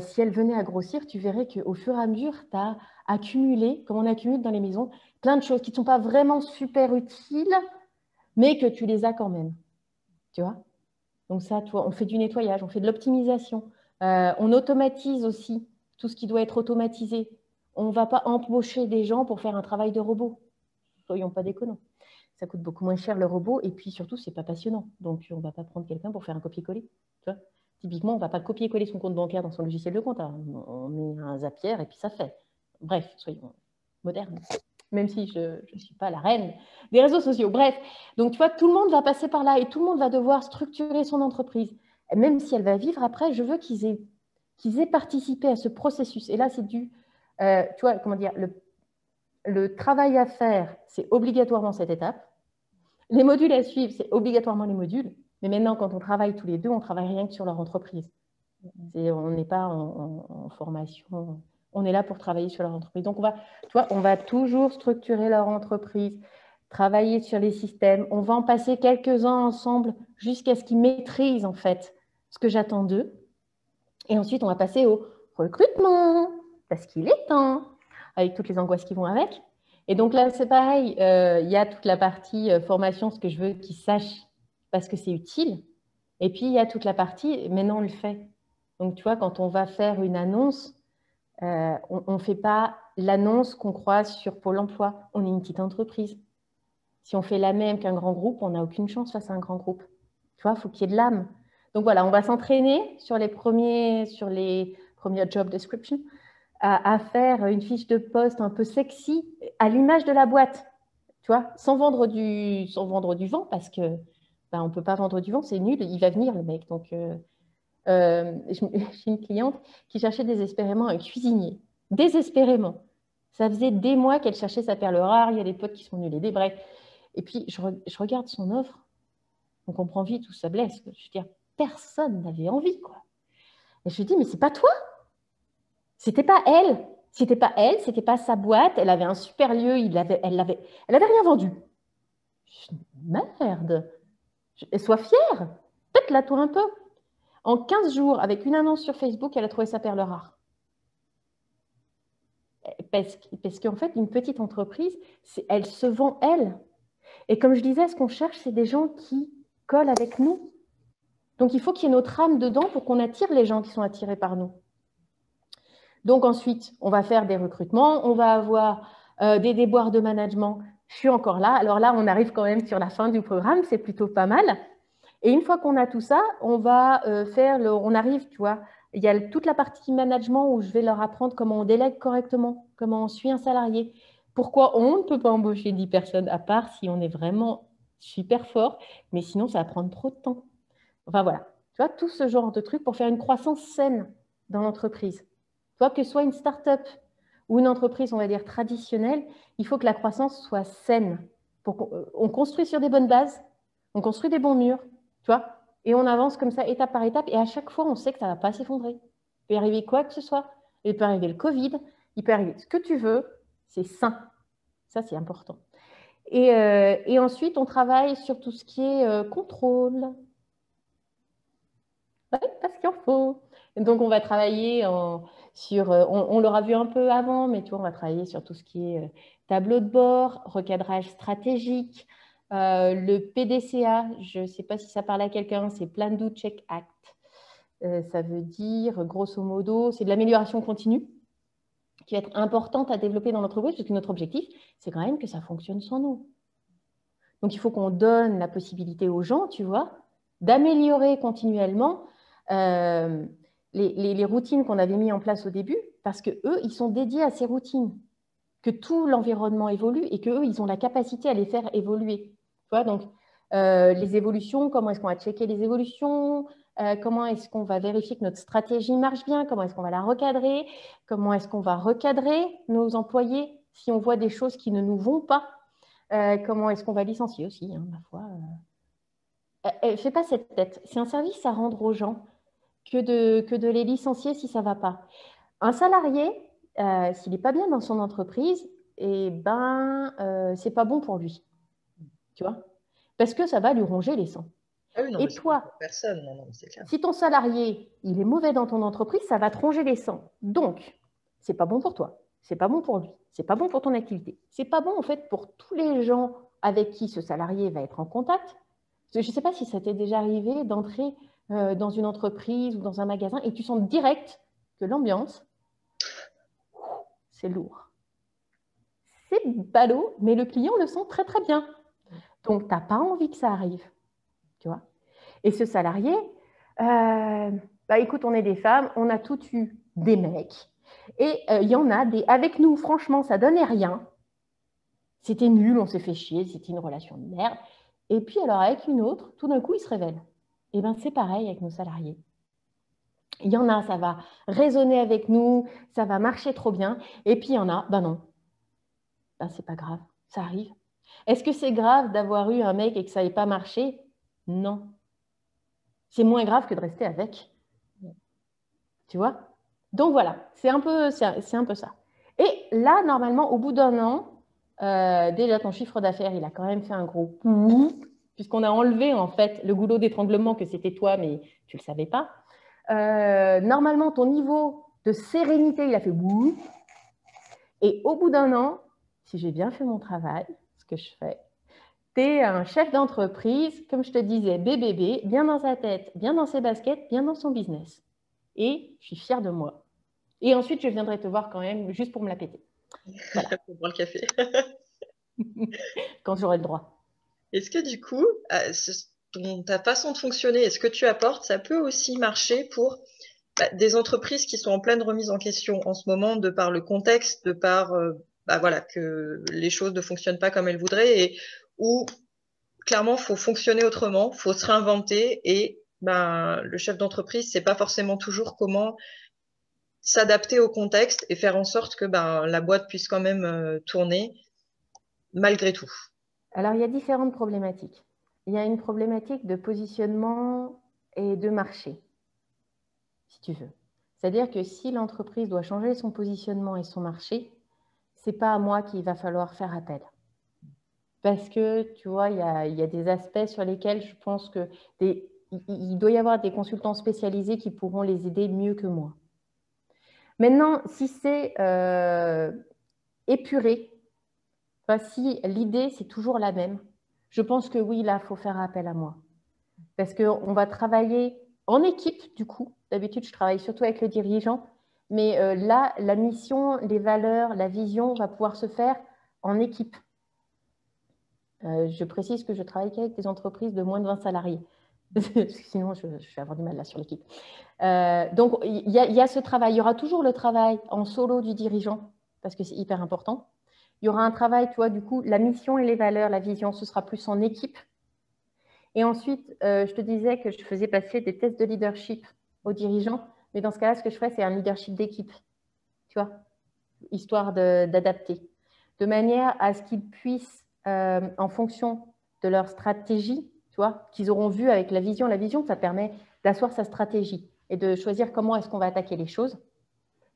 si elle venait à grossir, tu verrais qu'au fur et à mesure, tu as accumulé, comme on accumule dans les maisons, plein de choses qui ne sont pas vraiment super utiles, mais que tu les as quand même, tu vois. Donc ça, tu vois, on fait du nettoyage, on fait de l'optimisation. On automatise aussi tout ce qui doit être automatisé. On ne va pas embaucher des gens pour faire un travail de robot. Soyons pas déconnants. Ça coûte beaucoup moins cher le robot et puis surtout, c'est pas passionnant. Donc, on ne va pas prendre quelqu'un pour faire un copier-coller. Tu vois. Typiquement, on ne va pas copier-coller son compte bancaire dans son logiciel de compte. On met un Zapier et puis ça fait. Bref, soyons modernes. Même si je ne suis pas la reine des réseaux sociaux. Bref, donc tu vois, tout le monde va passer par là et tout le monde va devoir structurer son entreprise. Et même si elle va vivre après, je veux qu'ils aient participé à ce processus. Et là, c'est tu vois, comment dire, le travail à faire, c'est obligatoirement cette étape. Les modules à suivre, c'est obligatoirement les modules. Mais maintenant, quand on travaille tous les deux, on travaille rien que sur leur entreprise. On n'est pas en formation. On est là pour travailler sur leur entreprise. Donc, tu vois, on va toujours structurer leur entreprise. travailler sur les systèmes. On va en passer quelques-uns ensemble jusqu'à ce qu'ils maîtrisent en fait ce que j'attends d'eux. Et ensuite, on va passer au recrutement, parce qu'il est temps, avec toutes les angoisses qui vont avec. Et donc là, c'est pareil, il y a toute la partie formation, ce que je veux qu'ils sachent parce que c'est utile. Et puis, il y a toute la partie, maintenant, on le fait. Donc, tu vois, quand on va faire une annonce, on ne fait pas l'annonce qu'on croise sur Pôle emploi. On est une petite entreprise. Si on fait la même qu'un grand groupe, on n'a aucune chance face à un grand groupe. Tu vois, il faut qu'il y ait de l'âme. Donc voilà, on va s'entraîner sur les premiers job descriptions à faire une fiche de poste un peu sexy à l'image de la boîte, tu vois, sans vendre du vent parce que on ne peut pas vendre du vent, c'est nul, il va venir le mec. Donc, j'ai une cliente qui cherchait désespérément un cuisinier. Désespérément. Ça faisait des mois qu'elle cherchait sa perle rare, il y a des potes qui sont nuls et des bref. Et puis, je regarde son offre, on comprend vite où ça blesse. Je veux dire, personne n'avait envie, quoi. Et je lui dis, mais c'est pas toi. C'était pas elle. C'était pas elle, c'était pas sa boîte. Elle avait un super lieu, elle avait rien vendu. Je dis, merde. Sois fière. Pète-la toi un peu. En 15 jours, avec une annonce sur Facebook, elle a trouvé sa perle rare. Parce qu'en fait, une petite entreprise, elle se vend elle. Et comme je disais, ce qu'on cherche, c'est des gens qui collent avec nous. Donc, il faut qu'il y ait notre âme dedans pour qu'on attire les gens qui sont attirés par nous. Donc, ensuite, on va faire des recrutements, on va avoir des déboires de management. Je suis encore là. Alors là, on arrive quand même sur la fin du programme, c'est plutôt pas mal. Et une fois qu'on a tout ça, on va on arrive, tu vois, il y a toute la partie management où je vais leur apprendre comment on délègue correctement, comment on suit un salarié. Pourquoi on ne peut pas embaucher 10 personnes à part si on est vraiment super fort, mais sinon, ça va prendre trop de temps. Enfin, voilà. Tu vois, tout ce genre de trucs pour faire une croissance saine dans l'entreprise. Tu vois, que ce soit une start-up ou une entreprise, on va dire, traditionnelle, il faut que la croissance soit saine. On construit sur des bonnes bases, on construit des bons murs, tu vois, et on avance comme ça, étape par étape, et à chaque fois, on sait que ça ne va pas s'effondrer. Il peut arriver quoi que ce soit. Il peut arriver le Covid, il peut arriver ce que tu veux, c'est sain. Ça, c'est important. Et ensuite, on travaille sur tout ce qui est contrôle. Oui, parce qu'il en faut. Et donc, on va travailler sur, on l'aura vu un peu avant, mais tu vois, on va travailler sur tout ce qui est tableau de bord, recadrage stratégique, le PDCA, je ne sais pas si ça parle à quelqu'un, c'est Plan Do Check Act. Ça veut dire, grosso modo, c'est de l'amélioration continue qui va être importante à développer dans l'entreprise, parce que notre objectif, c'est quand même que ça fonctionne sans nous. Donc, il faut qu'on donne la possibilité aux gens, tu vois, d'améliorer continuellement les routines qu'on avait mis en place au début, parce qu'eux, ils sont dédiés à ces routines, que tout l'environnement évolue et qu'eux, ils ont la capacité à les faire évoluer. Tu vois, donc, les évolutions, comment est-ce qu'on va checker les évolutions, comment est-ce qu'on va vérifier que notre stratégie marche bien, comment est-ce qu'on va la recadrer, comment est-ce qu'on va recadrer nos employés si on voit des choses qui ne nous vont pas, comment est-ce qu'on va licencier aussi, hein, ma foi. Fais pas cette tête. C'est un service à rendre aux gens que de les licencier si ça ne va pas. Un salarié, s'il n'est pas bien dans son entreprise, ce n'est pas bon pour lui. Tu vois? Parce que ça va lui ronger les sangs. Ah oui, non, et toi, personne, non, c'est clair. Si ton salarié, il est mauvais dans ton entreprise, ça va te ronger les sangs. Donc, ce n'est pas bon pour toi. C'est pas bon pour lui. C'est pas bon pour ton activité. C'est pas bon, en fait, pour tous les gens avec qui ce salarié va être en contact. Je ne sais pas si ça t'est déjà arrivé d'entrer dans une entreprise ou dans un magasin et tu sens direct que l'ambiance, c'est lourd. C'est ballot, mais le client le sent très, très bien. Donc, tu n'as pas envie que ça arrive. Tu vois? Et ce salarié, écoute, on est des femmes, on a toutes eu des mecs. Et il y en a des... Avec nous, franchement, ça donnait rien. C'était nul, on s'est fait chier, c'était une relation de merde. Et puis, alors, avec une autre, tout d'un coup, il se révèle. Et bien, c'est pareil avec nos salariés. Il y en a, ça va résonner avec nous, ça va marcher trop bien. Et puis, il y en a, non. C'est pas grave, ça arrive. Est-ce que c'est grave d'avoir eu un mec et que ça n'ait pas marché? Non. C'est moins grave que de rester avec. Tu vois? Donc, voilà, c'est un peu ça. Et là, normalement, au bout d'un an, déjà, ton chiffre d'affaires, il a quand même fait un gros ouh, puisqu'on a enlevé en fait le goulot d'étranglement que c'était toi, mais tu ne le savais pas. Normalement, ton niveau de sérénité, il a fait ouh. Et au bout d'un an, si j'ai bien fait mon travail, ce que je fais, tu es un chef d'entreprise, comme je te disais, BBB, bien dans sa tête, bien dans ses baskets, bien dans son business. Et je suis fière de moi. Et ensuite, je viendrai te voir quand même, juste pour me la péter. Voilà. Pour boire le café. Quand j'aurai le droit. Est-ce que du coup, ta façon de fonctionner et ce que tu apportes, ça peut aussi marcher pour des entreprises qui sont en pleine remise en question en ce moment, de par le contexte, de par voilà, que les choses ne fonctionnent pas comme elles voudraient, et où clairement, il faut fonctionner autrement, il faut se réinventer, et le chef d'entreprise, c'est pas forcément toujours comment s'adapter au contexte et faire en sorte que la boîte puisse quand même tourner malgré tout. Alors, il y a différentes problématiques. Il y a une problématique de positionnement et de marché, si tu veux. C'est-à-dire que si l'entreprise doit changer son positionnement et son marché, ce n'est pas à moi qu'il va falloir faire appel. Parce que, tu vois, il y a des aspects sur lesquels je pense que il doit y avoir des consultants spécialisés qui pourront les aider mieux que moi. Maintenant, si c'est épuré, enfin, si l'idée, c'est toujours la même, je pense que oui, là, il faut faire appel à moi. Parce qu'on va travailler en équipe, du coup. D'habitude, je travaille surtout avec le dirigeant. Mais là, la mission, les valeurs, la vision va pouvoir se faire en équipe. Je précise que je travaille qu'avec des entreprises de moins de 20 salariés. Sinon, je vais avoir du mal là sur l'équipe. Donc, il y a ce travail. Il y aura toujours le travail en solo du dirigeant, parce que c'est hyper important. Il y aura un travail, tu vois, du coup, la mission et les valeurs, la vision, ce sera plus en équipe. Et ensuite, je te disais que je faisais passer des tests de leadership aux dirigeants. Mais dans ce cas-là, ce que je fais, c'est un leadership d'équipe, tu vois, histoire d'adapter. De manière à ce qu'ils puissent, en fonction de leur stratégie, tu vois, qu'ils auront vu avec la vision. La vision, ça permet d'asseoir sa stratégie et de choisir comment est-ce qu'on va attaquer les choses.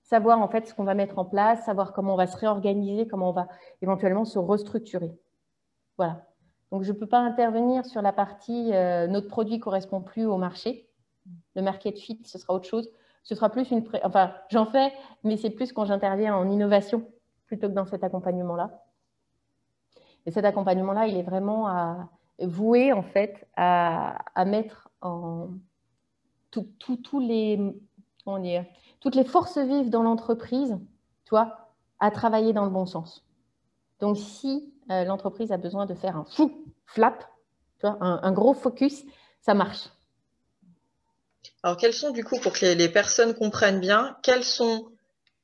Savoir en fait ce qu'on va mettre en place, savoir comment on va se réorganiser, comment on va éventuellement se restructurer. Voilà. Donc, je ne peux pas intervenir sur la partie notre produit ne correspond plus au marché. Le market fit, ce sera autre chose. Ce sera plus une... Enfin, j'en fais, mais c'est plus quand j'interviens en innovation plutôt que dans cet accompagnement-là. Et cet accompagnement-là, il est vraiment voué en fait à mettre en tous les, comment dire, toutes les forces vives dans l'entreprise, tu vois, à travailler dans le bon sens. Donc, si l'entreprise a besoin de faire un flap, tu vois, un gros focus, ça marche. Alors, quels sont du coup, pour que les personnes comprennent bien, quels sont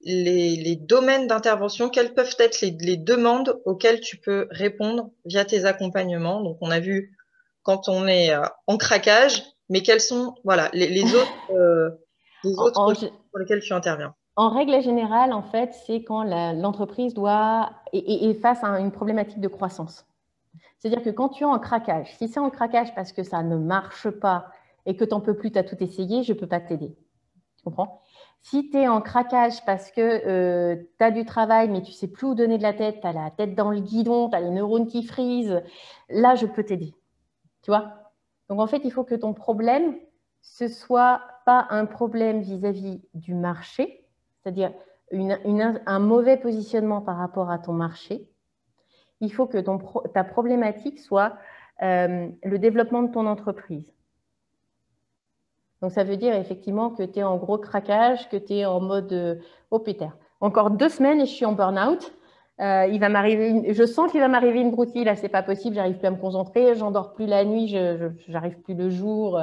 les domaines d'intervention, quelles peuvent être les demandes auxquelles tu peux répondre via tes accompagnements? Donc, on a vu quand on est en craquage, mais quels sont voilà, les autres, pour lesquels tu interviens? En règle générale, en fait, c'est quand l'entreprise doit et face à une problématique de croissance. C'est-à-dire que quand tu es en craquage, si c'est en craquage parce que ça ne marche pas et que tu n'en peux plus, tu as tout essayé, je ne peux pas t'aider. Tu comprends? Si tu es en craquage parce que tu as du travail, mais tu ne sais plus où donner de la tête, tu as la tête dans le guidon, tu as les neurones qui frisent, là, je peux t'aider. Tu vois? Donc, en fait, il faut que ton problème, ce soit pas un problème vis-à-vis du marché, c'est-à-dire un mauvais positionnement par rapport à ton marché. Il faut que ta problématique soit le développement de ton entreprise. Donc, ça veut dire effectivement que tu es en gros craquage, que tu es en mode oh putain, encore 2 semaines et je suis en burn-out. Je sens qu'il va m'arriver une broutille, là, c'est pas possible, j'arrive plus à me concentrer, j'endors plus la nuit, j'arrive plus le jour,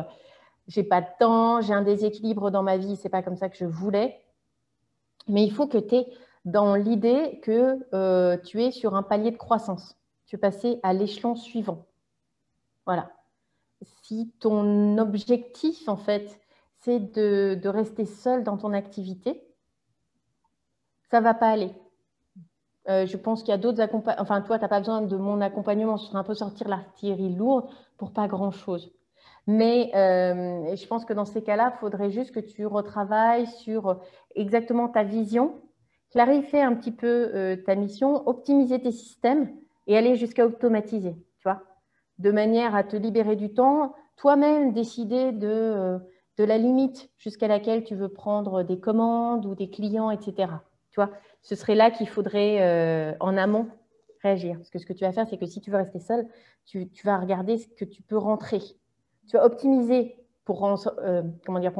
j'ai pas de temps, j'ai un déséquilibre dans ma vie, c'est pas comme ça que je voulais. Mais il faut que tu aies dans l'idée que tu es sur un palier de croissance. Tu es passé à l'échelon suivant. Voilà. Si ton objectif, en fait, c'est de rester seul dans ton activité, ça ne va pas aller. Je pense qu'il y a d'autres accompagnements. Enfin, toi, tu n'as pas besoin de mon accompagnement. Ce serait un peu sortir l'artillerie lourde pour pas grand-chose. Mais je pense que dans ces cas-là, il faudrait juste que tu retravailles sur exactement ta vision, clarifier un petit peu ta mission, optimiser tes systèmes et aller jusqu'à automatiser, tu vois, de manière à te libérer du temps, toi-même décider de la limite jusqu'à laquelle tu veux prendre des commandes ou des clients, etc. Tu vois, ce serait là qu'il faudrait en amont réagir. Parce que ce que tu vas faire, c'est que si tu veux rester seul, tu vas regarder ce que tu peux rentrer. Tu vas optimiser pour en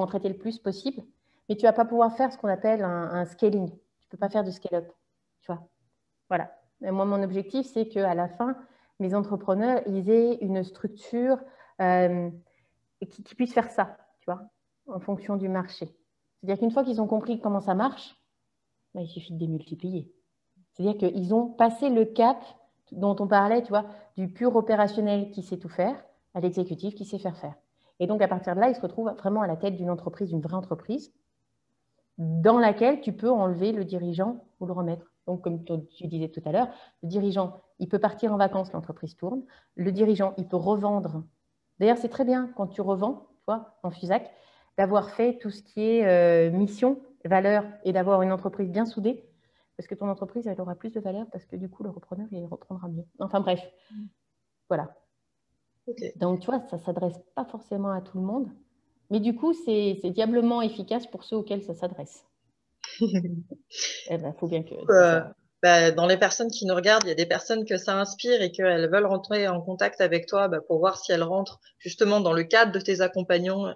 traiter le plus possible, mais tu ne vas pas pouvoir faire ce qu'on appelle un scaling. Tu ne peux pas faire de scale-up. Tu vois, voilà. Et moi, mon objectif, c'est qu'à la fin, mes entrepreneurs, ils aient une structure qui puisse faire ça, tu vois, en fonction du marché. C'est-à-dire qu'une fois qu'ils ont compris comment ça marche, ben, il suffit de démultiplier. C'est-à-dire qu'ils ont passé le cap dont on parlait, tu vois, du pur opérationnel qui sait tout faire à l'exécutif qui sait faire faire. Et donc, à partir de là, ils se retrouvent vraiment à la tête d'une entreprise, d'une vraie entreprise, dans laquelle tu peux enlever le dirigeant ou le remettre. Donc, comme tu disais tout à l'heure, le dirigeant, il peut partir en vacances, l'entreprise tourne. Le dirigeant, il peut revendre. D'ailleurs, c'est très bien quand tu revends, tu vois, en FUSAC, d'avoir fait tout ce qui est mission, valeur et d'avoir une entreprise bien soudée, parce que ton entreprise, elle aura plus de valeur parce que du coup, le repreneur, il reprendra mieux. Enfin bref, voilà. Okay. Donc, tu vois, ça ne s'adresse pas forcément à tout le monde, mais du coup, c'est diablement efficace pour ceux auxquels ça s'adresse. Eh ben, faut bien que ça... Dans les personnes qui nous regardent, il y a des personnes que ça inspire et qu'elles veulent rentrer en contact avec toi pour voir si elles rentrent justement dans le cadre de tes accompagnements,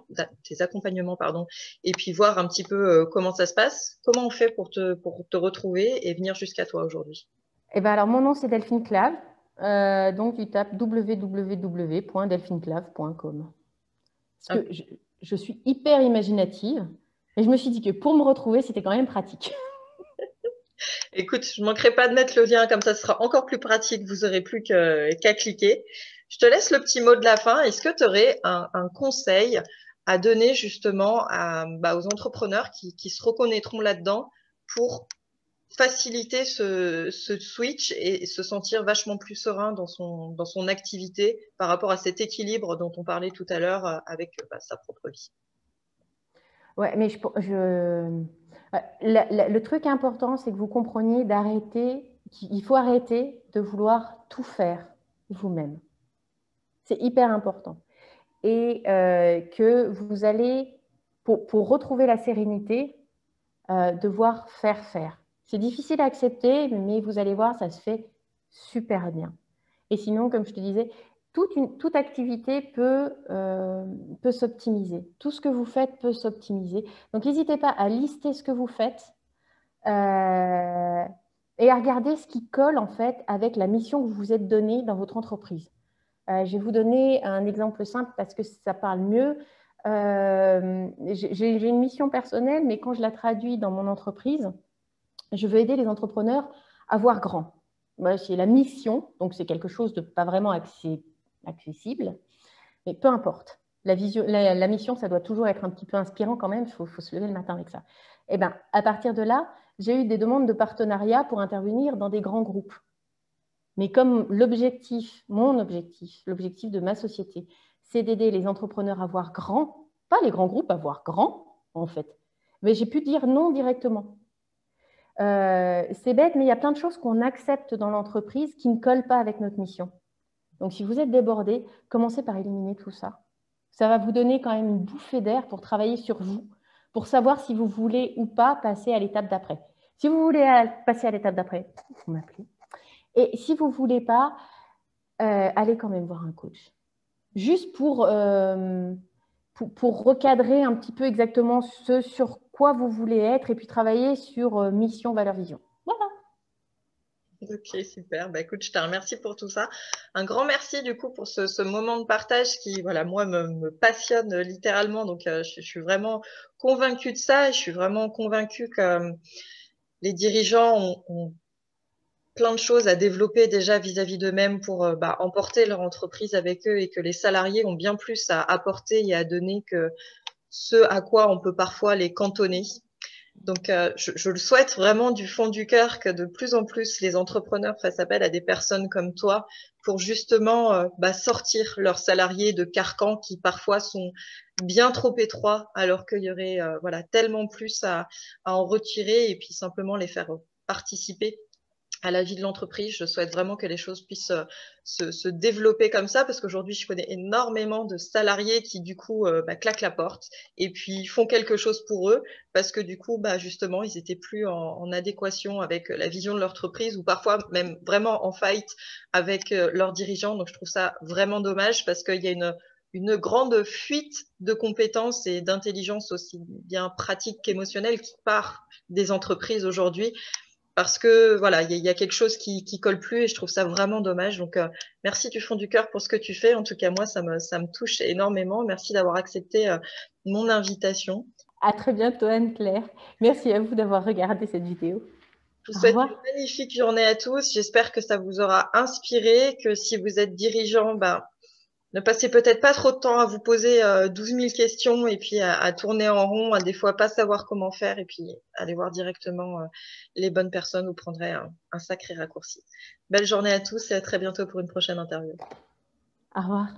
pardon, et puis voir un petit peu comment ça se passe. Comment on fait pour te retrouver et venir jusqu'à toi aujourd'hui? Eh ben alors, mon nom, c'est Delphine Clave. Donc, tu tapes www.delphineclave.com. Parce que je suis hyper imaginative et je me suis dit que pour me retrouver, c'était quand même pratique. Écoute, je ne manquerai pas de mettre le lien, comme ça ce sera encore plus pratique, vous n'aurez plus qu'à cliquer. Je te laisse le petit mot de la fin. Est-ce que tu aurais un conseil à donner justement aux entrepreneurs qui se reconnaîtront là-dedans pour faciliter ce switch et se sentir vachement plus serein dans son activité par rapport à cet équilibre dont on parlait tout à l'heure avec sa propre vie? Ouais, mais le truc important, c'est que vous compreniez qu'il faut arrêter de vouloir tout faire vous-même. C'est hyper important. Et que vous allez, pour retrouver la sérénité, devoir faire. C'est difficile à accepter, mais vous allez voir, ça se fait super bien. Et sinon, comme je te disais, toute activité peut s'optimiser. Tout ce que vous faites peut s'optimiser. Donc, n'hésitez pas à lister ce que vous faites et à regarder ce qui colle en fait avec la mission que vous vous êtes donnée dans votre entreprise. Je vais vous donner un exemple simple parce que ça parle mieux. J'ai une mission personnelle, mais quand je la traduis dans mon entreprise, je veux aider les entrepreneurs à voir grand. C'est la mission, donc c'est quelque chose de pas vraiment accessible, mais peu importe. La mission, ça doit toujours être un petit peu inspirant quand même, il faut se lever le matin avec ça. Et bien, à partir de là, j'ai eu des demandes de partenariat pour intervenir dans des grands groupes. Mais comme mon objectif, l'objectif de ma société, c'est d'aider les entrepreneurs à voir grand, pas les grands groupes à voir grand, en fait. Mais j'ai pu dire non directement. C'est bête, mais il y a plein de choses qu'on accepte dans l'entreprise qui ne collent pas avec notre mission. Donc, si vous êtes débordé, commencez par éliminer tout ça. Ça va vous donner quand même une bouffée d'air pour travailler sur vous, pour savoir si vous voulez ou pas passer à l'étape d'après. Si vous voulez passer à l'étape d'après, vous m'appelez. Et si vous ne voulez pas, allez quand même voir un coach. Juste pour recadrer un petit peu exactement ce sur quoi vous voulez être et puis travailler sur mission, valeur, vision. Voilà. Ok, super. Écoute, je te remercie pour tout ça. Un grand merci du coup pour ce moment de partage qui, voilà, moi, me passionne littéralement. Donc, je suis vraiment convaincue de ça. Et je suis vraiment convaincue que les dirigeants ont plein de choses à développer déjà vis-à-vis d'eux-mêmes pour emporter leur entreprise avec eux et que les salariés ont bien plus à apporter et à donner que ce à quoi on peut parfois les cantonner. Donc, je le souhaite vraiment du fond du cœur que de plus en plus les entrepreneurs fassent appel à des personnes comme toi pour justement sortir leurs salariés de carcans qui parfois sont bien trop étroits, alors qu'il y aurait voilà, tellement plus à en retirer et puis simplement les faire participer à la vie de l'entreprise. Je souhaite vraiment que les choses puissent se développer comme ça, parce qu'aujourd'hui, je connais énormément de salariés qui, du coup, claquent la porte et puis font quelque chose pour eux, parce que du coup, justement, ils étaient plus en adéquation avec la vision de l'entreprise, ou parfois même vraiment en fight avec leurs dirigeants. Donc, je trouve ça vraiment dommage, parce qu'il y a une grande fuite de compétences et d'intelligence aussi bien pratique qu'émotionnelle qui part des entreprises aujourd'hui, parce que voilà, il y a quelque chose qui colle plus, et je trouve ça vraiment dommage. Donc, merci du fond du cœur pour ce que tu fais. En tout cas, moi, ça me touche énormément. Merci d'avoir accepté mon invitation. À très bientôt, Anne-Claire. Merci à vous d'avoir regardé cette vidéo. Je vous Au souhaite une revoir. magnifique journée à tous. J'espère que ça vous aura inspiré, que si vous êtes dirigeant, ne passez peut-être pas trop de temps à vous poser 12 000 questions et puis à tourner en rond, à des fois pas savoir comment faire, et puis aller voir directement les bonnes personnes. Vous prendrez un sacré raccourci. Belle journée à tous et à très bientôt pour une prochaine interview. Au revoir.